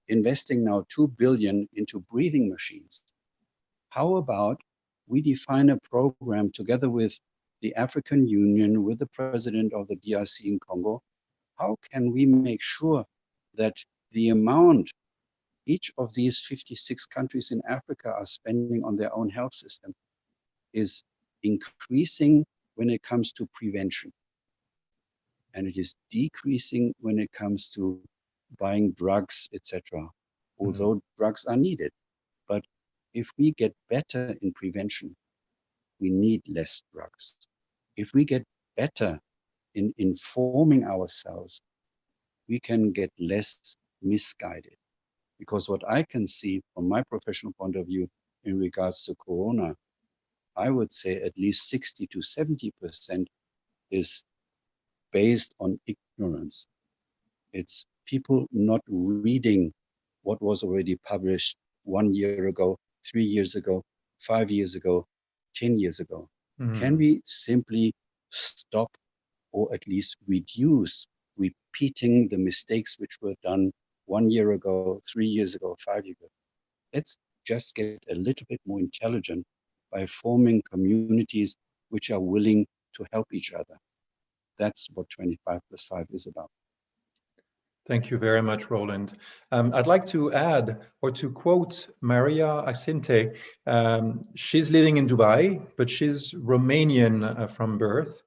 investing now 2 billion into breathing machines, how about we define a program together with the African Union, with the president of the DRC in Congo? How can we make sure that the amount each of these 56 countries in Africa are spending on their own health system is increasing when it comes to prevention? And it is decreasing when it comes to buying drugs, etc. Although drugs are needed. But if we get better in prevention, we need less drugs. If we get better in informing ourselves, we can get less misguided. Because what I can see from my professional point of view in regards to Corona, I would say at least 60 to 70% is based on ignorance. It's people not reading what was already published 1 year ago, 3 years ago, 5 years ago, 10 years ago. Can we simply stop or at least reduce repeating the mistakes which were done 1 year ago, 3 years ago, 5 years ago? Let's just get a little bit more intelligent by forming communities which are willing to help each other. That's what 25+5 is about. Thank you very much, Roland. I'd like to add or to quote Maria Asinte. She's living in Dubai, but she's Romanian from birth.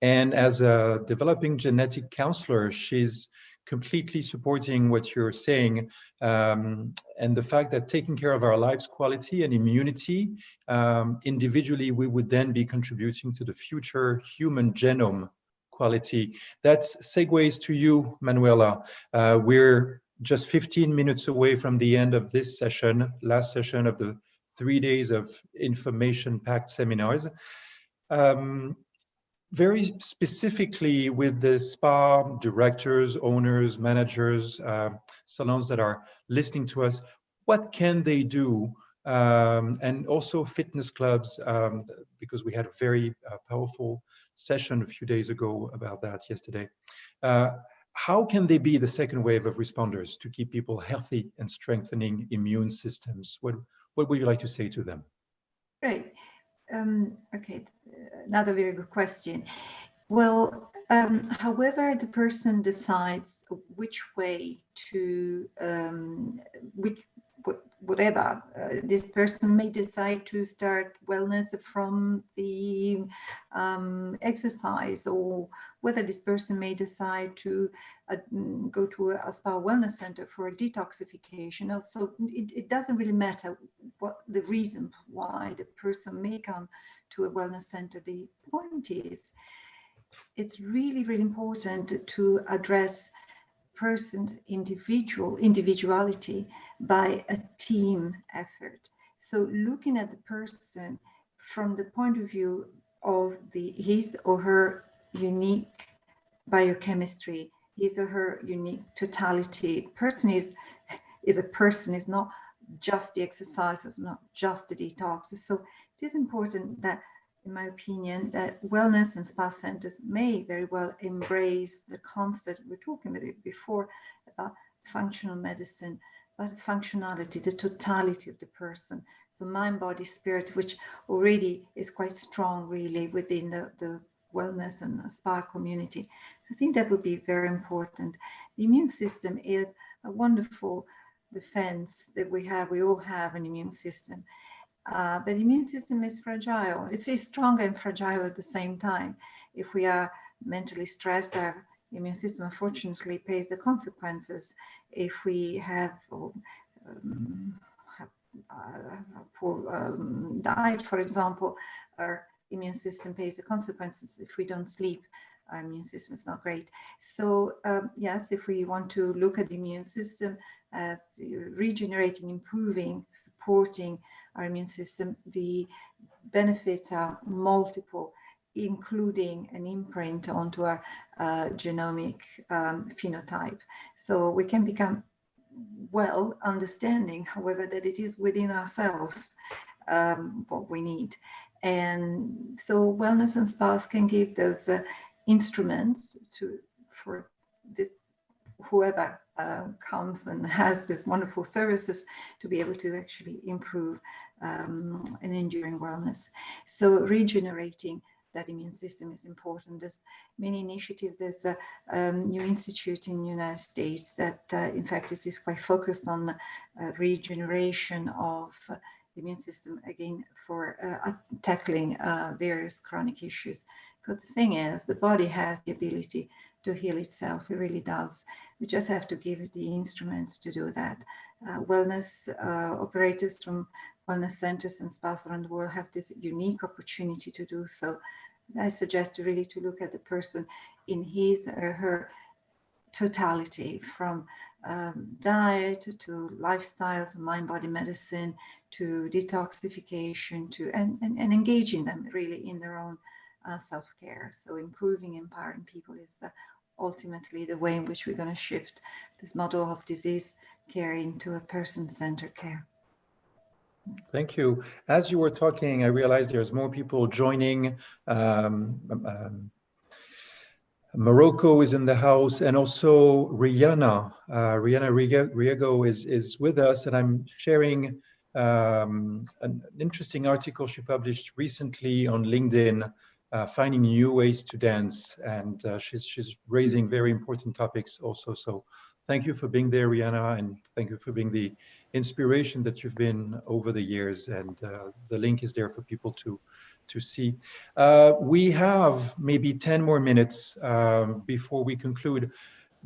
And as a developing genetic counselor, she's completely supporting what you're saying, and the fact that taking care of our lives quality and immunity, individually, we would then be contributing to the future human genome quality. That segues to you, Manuela. We're just 15 minutes away from the end of this session, last session of the 3 days of information-packed seminars. Very specifically with the spa directors, owners, managers, salons that are listening to us, what can they do? And also fitness clubs, because we had a very powerful session a few days ago about that yesterday. How can they be the second wave of responders to keep people healthy and strengthening immune systems? What would you like to say to them? Great. Okay, another very good question. Well, however the person decides which way to, whatever, this person may decide to start wellness from the exercise, or whether this person may decide to go to a spa wellness center for a detoxification. Also, it doesn't really matter what the reason why the person may come to a wellness center. The point is, it's really, really important to address person's individuality by a team effort. So looking at the person from the point of view of his or her unique biochemistry, his or her unique totality. Person is a person, is not just the exercises, not just the detoxes. So it is important that, in my opinion, that wellness and spa centers may very well embrace the concept we're talking about it before about functional medicine, but functionality, the totality of the person. So mind, body, spirit, which already is quite strong really within the wellness and the spa community. I think that would be very important. The immune system is a wonderful defense that we have. We all have an immune system. But the immune system is fragile. It's strong and fragile at the same time. If we are mentally stressed, our immune system unfortunately pays the consequences. If we have a poor diet, for example, our immune system pays the consequences. If we don't sleep, our immune system is not great. So yes, if we want to look at the immune system as regenerating, improving, supporting our immune system, the benefits are multiple, including an imprint onto our genomic phenotype. So we can become well, understanding, however, that it is within ourselves what we need. And so wellness and spas can give those instruments for this whoever comes and has these wonderful services to be able to actually improve and enduring wellness. So regenerating that immune system is important. There's many initiatives. There's a new institute in the United States that in fact is quite focused on regeneration of the immune system, again, for tackling various chronic issues. Because the thing is, the body has the ability to heal itself. It really does. We just have to give it the instruments to do that. Wellness operators from wellness centers and spas around the world have this unique opportunity to do so. I suggest really to look at the person in his or her totality, from diet to lifestyle to mind-body medicine to detoxification to and engaging them really in their own self-care. So improving, empowering people is ultimately the way in which we're going to shift this model of disease care into a person-centered care. Thank you. As you were talking, I realized there's more people joining. Morocco is in the house, and also Rihanna. Rihanna Riego is with us, and I'm sharing an interesting article she published recently on LinkedIn, finding new ways to dance, and she's raising very important topics also. So thank you for being there, Rihanna, and thank you for being the inspiration that you've been over the years, and the link is there for people to see. We have maybe 10 more minutes before we conclude.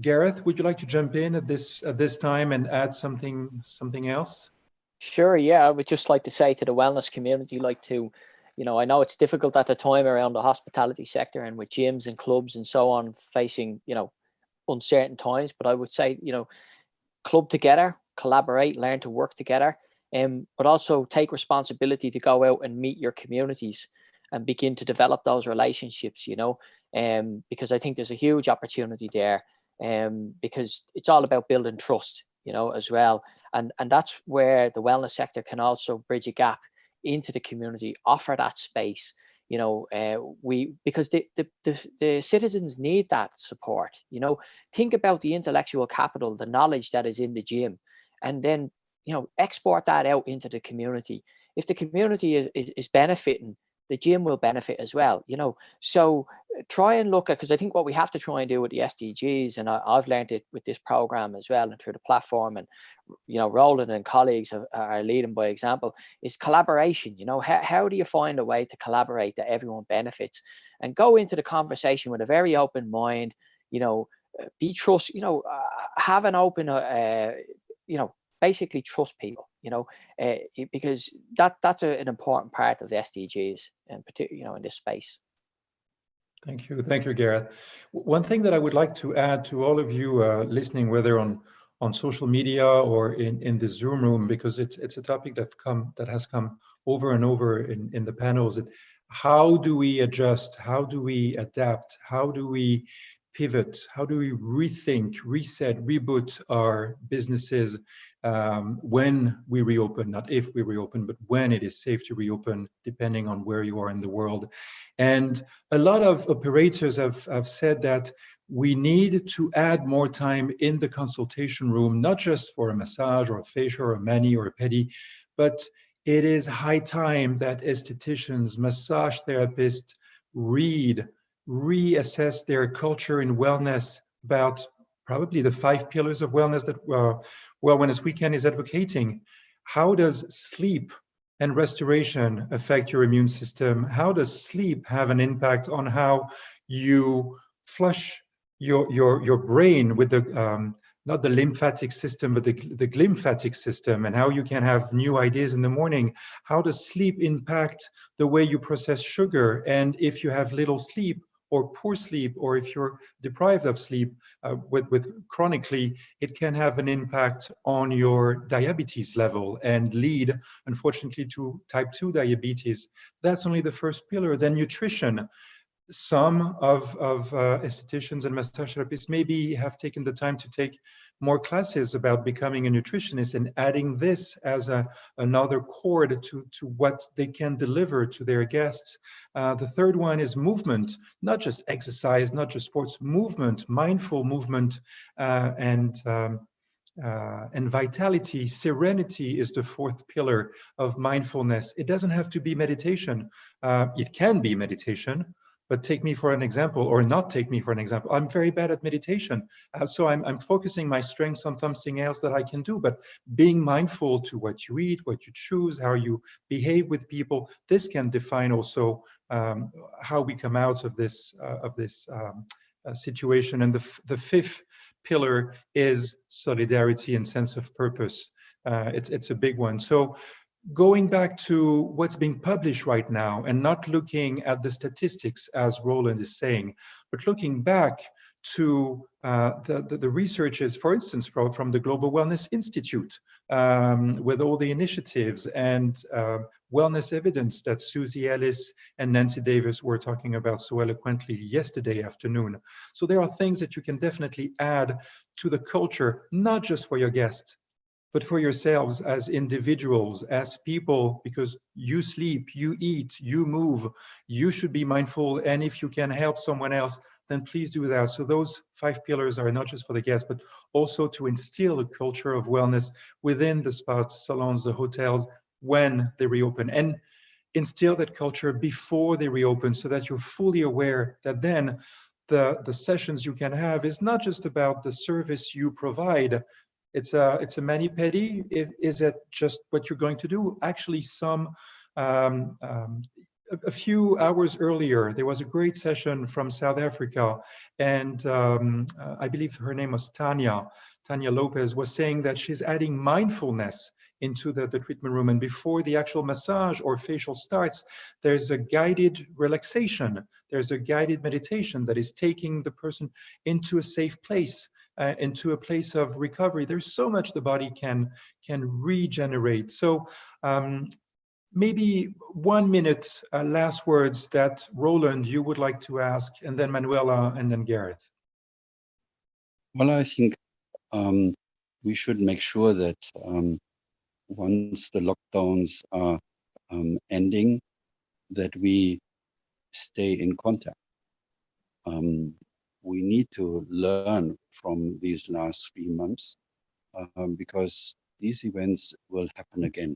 Gareth, would you like to jump in at this time and add something else? Sure, yeah. I would just like to say to the wellness community, I know it's difficult at the time around the hospitality sector and with gyms and clubs and so on facing, uncertain times, but I would say, club together, collaborate, learn to work together, but also take responsibility to go out and meet your communities and begin to develop those relationships, because I think there's a huge opportunity there, because it's all about building trust, as well. And that's where the wellness sector can also bridge a gap into the community, offer that space, because the citizens need that support. Think about the intellectual capital, the knowledge that is in the gym, and then export that out into the community. If the community is benefiting, the gym will benefit as well. So try and look at, because I think what we have to try and do with the SDGs, and I've learned it with this program as well and through the platform, and Roland and colleagues are leading by example, is collaboration. How do you find a way to collaborate that everyone benefits, and go into the conversation with a very open mind, be trust, have an open, basically trust people, because that's an important part of the SDGs, and particularly, in this space. Thank you, Gareth. One thing that I would like to add to all of you listening, whether on social media or in the Zoom room, because it's a topic that has come over and over in the panels. How do we adjust? How do we adapt? How do we pivot? How do we rethink, reset, reboot our businesses when we reopen? Not if we reopen, but when it is safe to reopen, depending on where you are in the world. And a lot of operators have said that we need to add more time in the consultation room, not just for a massage or a facial or a mani or a pedi, but it is high time that estheticians, massage therapists reassess their culture in wellness about probably the 5 pillars of wellness that Wellness Weekend is advocating. How does sleep and restoration affect your immune system? How does sleep have an impact on how you flush your brain with the not the lymphatic system, but the glymphatic system, and how you can have new ideas in the morning. How does sleep impact the way you process sugar? And if you have little sleep or poor sleep, or if you're deprived of sleep with chronically, it can have an impact on your diabetes level and lead, unfortunately, to type 2 diabetes. That's only the first pillar. Then nutrition. Some of estheticians and massage therapists maybe have taken the time to take more classes about becoming a nutritionist and adding this as another chord to what they can deliver to their guests. The third one is movement, not just exercise, not just sports, movement, mindful movement, and vitality. Serenity is the fourth pillar of mindfulness. It doesn't have to be meditation. It can be meditation, but take me for an example, or not take me for an example. I'm very bad at meditation. So I'm focusing my strengths on something else that I can do, but being mindful to what you eat, what you choose, how you behave with people, this can define also how we come out of this situation. And the fifth pillar is solidarity and sense of purpose. It's a big one. So going back to what's being published right now and not looking at the statistics, as Roland is saying, but looking back to the researches, for instance, from the Global Wellness Institute, with all the initiatives and wellness evidence that Susie Ellis and Nancy Davis were talking about so eloquently yesterday afternoon. So there are things that you can definitely add to the culture, not just for your guests, but for yourselves as individuals, as people, because you sleep, you eat, you move, you should be mindful. And if you can help someone else, then please do that. So those 5 pillars are not just for the guests, but also to instill a culture of wellness within the spas, the salons, the hotels, when they reopen. And instill that culture before they reopen, so that you're fully aware that then the sessions you can have is not just about the service you provide. It's a mani-pedi. Is it just what you're going to do? Actually, a few hours earlier, there was a great session from South Africa, and I believe her name was Tanya Lopez, was saying that she's adding mindfulness into the treatment room, and before the actual massage or facial starts, there's a guided relaxation, there's a guided meditation that is taking the person into a safe place, into a place of recovery. There's so much the body can regenerate. So maybe 1 minute, last words that Roland, you would like to ask, and then Manuela, and then Gareth. Well, I think we should make sure that once the lockdowns are ending, that we stay in contact. We need to learn from these last 3 months because these events will happen again.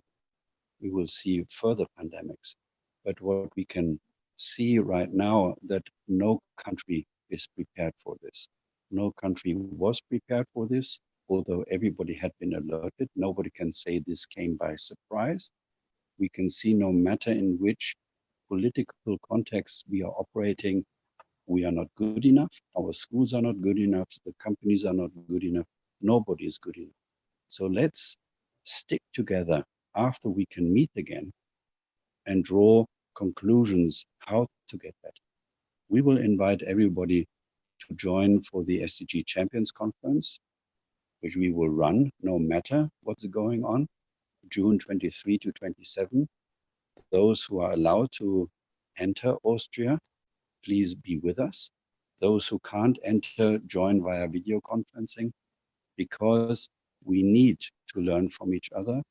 We will see further pandemics. But what we can see right now, that no country is prepared for this. No country was prepared for this, although everybody had been alerted. Nobody can say this came by surprise. We can see no matter in which political context we are operating, we are not good enough. Our schools are not good enough. The companies are not good enough. Nobody is good enough. So let's stick together after we can meet again and draw conclusions how to get better. We will invite everybody to join for the SDG Champions Conference, which we will run no matter what's going on, June 23 to 27. Those who are allowed to enter Austria, please be with us. Those who can't enter, join via video conferencing, because we need to learn from each other,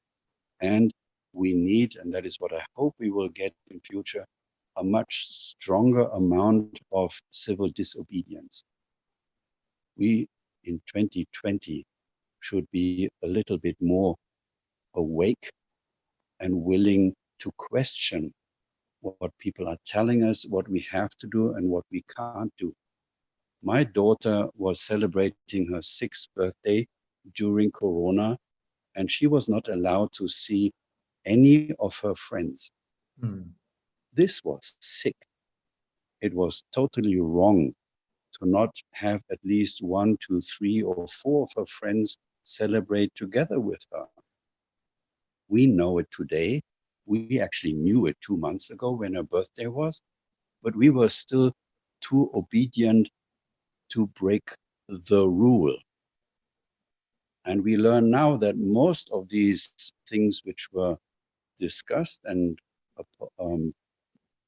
and we need, and that is what I hope we will get in future, a much stronger amount of civil disobedience. We in 2020 should be a little bit more awake and willing to question what people are telling us, what we have to do and what we can't do. My daughter was celebrating her 6th birthday during Corona, and she was not allowed to see any of her friends. This was sick. It was totally wrong to not have at least 1, 2, 3, or 4 of her friends celebrate together with her. We know it today. We actually knew it 2 months ago when her birthday was, but we were still too obedient to break the rule. And we learn now that most of these things which were discussed and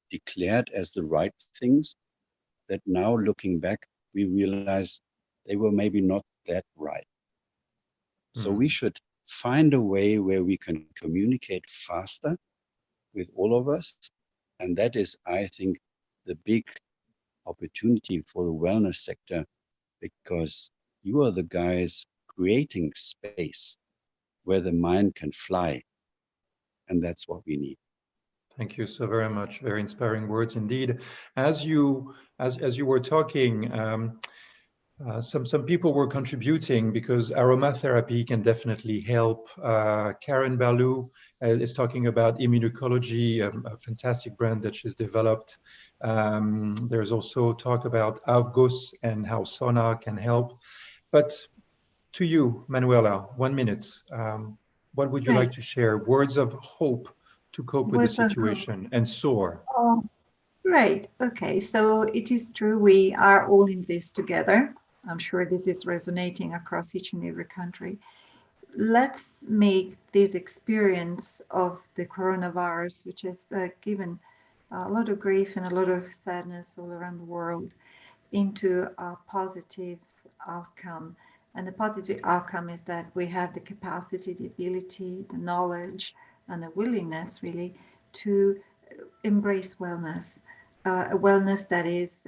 declared as the right things, that now looking back, we realize they were maybe not that right. So we should find a way where we can communicate faster with all of us. And that is, I think, the big opportunity for the wellness sector, because you are the guys creating space where the mind can fly. And that's what we need. Thank you so very much. Very inspiring words indeed. As you were talking, some people were contributing because aromatherapy can definitely help. Karen Balou is talking about immunology, a fantastic brand that she's developed. There's also talk about Avgos and how sauna can help. But to you, Manuela, 1 minute. What would you like to share? Words of hope to cope with the situation and soar. Oh, great. Okay, so it is true. We are all in this together. I'm sure this is resonating across each and every country. Let's make this experience of the coronavirus, which has given a lot of grief and a lot of sadness all around the world, into a positive outcome. And the positive outcome is that we have the capacity, the ability, the knowledge, and the willingness really to embrace wellness, a wellness that is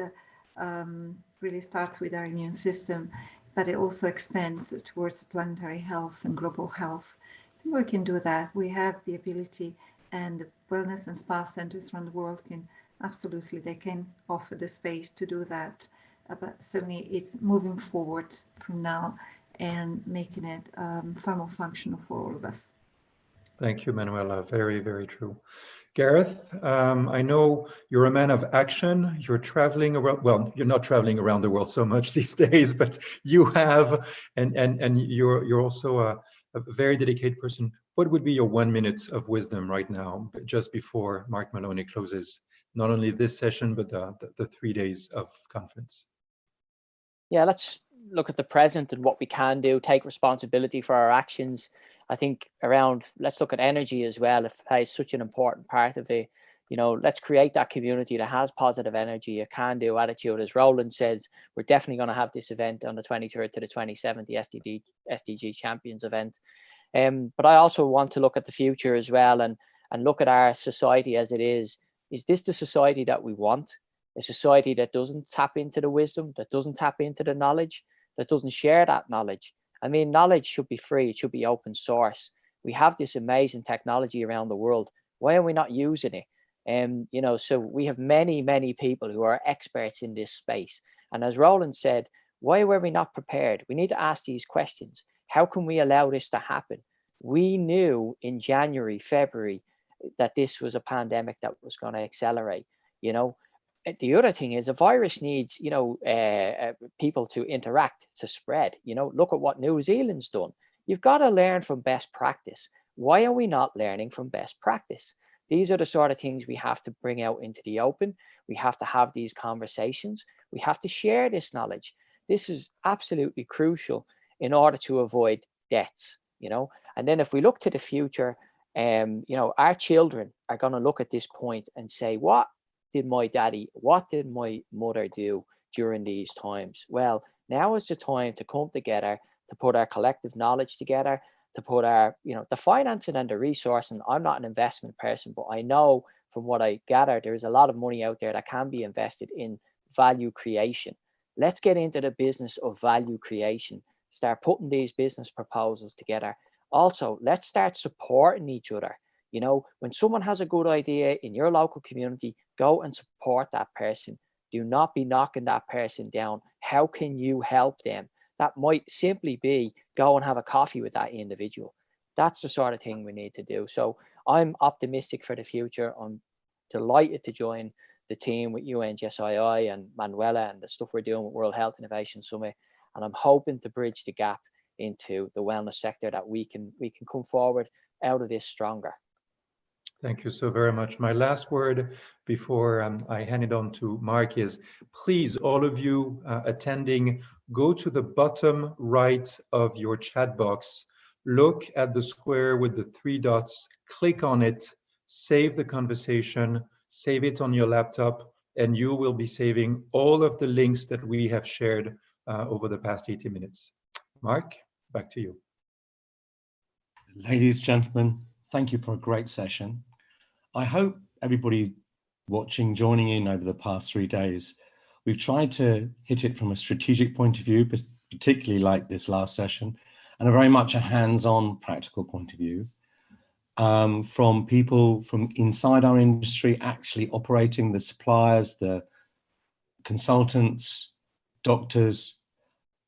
really starts with our immune system, but it also expands towards planetary health and global health. I think we can do that. We have the ability, and the wellness and spa centers around the world can absolutely, they can offer the space to do that. But certainly it's moving forward from now and making it far more functional for all of us. Thank you, Manuela. Very, very true. Gareth, I know you're a man of action. You're traveling around, well, you're not traveling around the world so much these days, but you have, and you're also a very dedicated person. What would be your 1 minute of wisdom right now, just before Mark Maloney closes, not only this session, but the 3 days of conference? Yeah, let's look at the present and what we can do, take responsibility for our actions. I think let's look at energy as well. It plays such an important part of it. You know, let's create that community that has positive energy, a can-do attitude. As Roland says, we're definitely going to have this event on the 23rd to the 27th, the SDG Champions event. But I also want to look at the future as well and look at our society as it is. Is this the society that we want? A society that doesn't tap into the wisdom, that doesn't tap into the knowledge, that doesn't share that knowledge. I mean, knowledge should be free. It should be open source. We have this amazing technology around the world. Why are we not using it? You know, so we have many, many people who are experts in this space. And as Roland said, why were we not prepared? We need to ask these questions. How can we allow this to happen? We knew in January, February, that this was a pandemic that was going to accelerate, you know. The other thing is a virus needs, you know, people to interact, to spread. You know, look at what New Zealand's done. You've got to learn from best practice. Why are we not learning from best practice? These are the sort of things we have to bring out into the open. We have to have these conversations. We have to share this knowledge. This is absolutely crucial in order to avoid deaths, you know. And then if we look to the future, you know, our children are going to look at this point and say, what did my daddy, what did my mother do during these times? Well, now is the time to come together, to put our collective knowledge together, to put our, you know, the financing and the resource. And I'm not an investment person, but I know from what I gather, there is a lot of money out there that can be invested in value creation. Let's get into the business of value creation. Start putting these business proposals together. Also, let's start supporting each other. You know, when someone has a good idea in your local community, go and support that person. Do not be knocking that person down. How can you help them? That might simply be go and have a coffee with that individual. That's the sort of thing we need to do. So I'm optimistic for the future. I'm delighted to join the team with UNGSII and Manuela and the stuff we're doing with World Health Innovation Summit. And I'm hoping to bridge the gap into the wellness sector, that we can come forward out of this stronger. Thank you so very much. My last word before I hand it on to Mark is, please, all of you attending, go to the bottom right of your chat box, look at the square with the 3 dots, click on it, save the conversation, save it on your laptop, and you will be saving all of the links that we have shared over the past 80 minutes. Mark, back to you. Ladies, gentlemen, thank you for a great session. I hope everybody watching, joining in over the past 3 days, we've tried to hit it from a strategic point of view, but particularly like this last session, and a very much a hands-on practical point of view, from people from inside our industry actually operating, the suppliers, the consultants, doctors,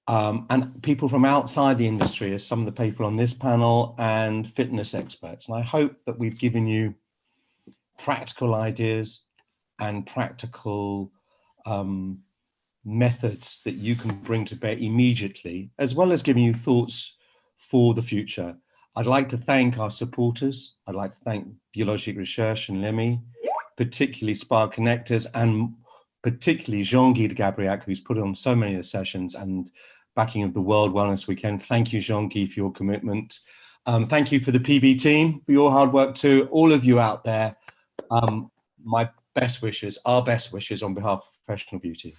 and people from outside the industry, as some of the people on this panel, and fitness experts. And I hope that we've given you practical ideas and practical methods that you can bring to bear immediately, as well as giving you thoughts for the future. I'd like to thank our supporters. I'd like to thank Biologic Research and LEMI, particularly Spark Connectors, and particularly Jean-Guy de Gabriac, who's put on so many of the sessions and backing of the World Wellness Weekend. Thank you, Jean-Guy, for your commitment. Thank you for the PB team, for your hard work too. All of you out there, my best wishes, our best wishes on behalf of Professional Beauty.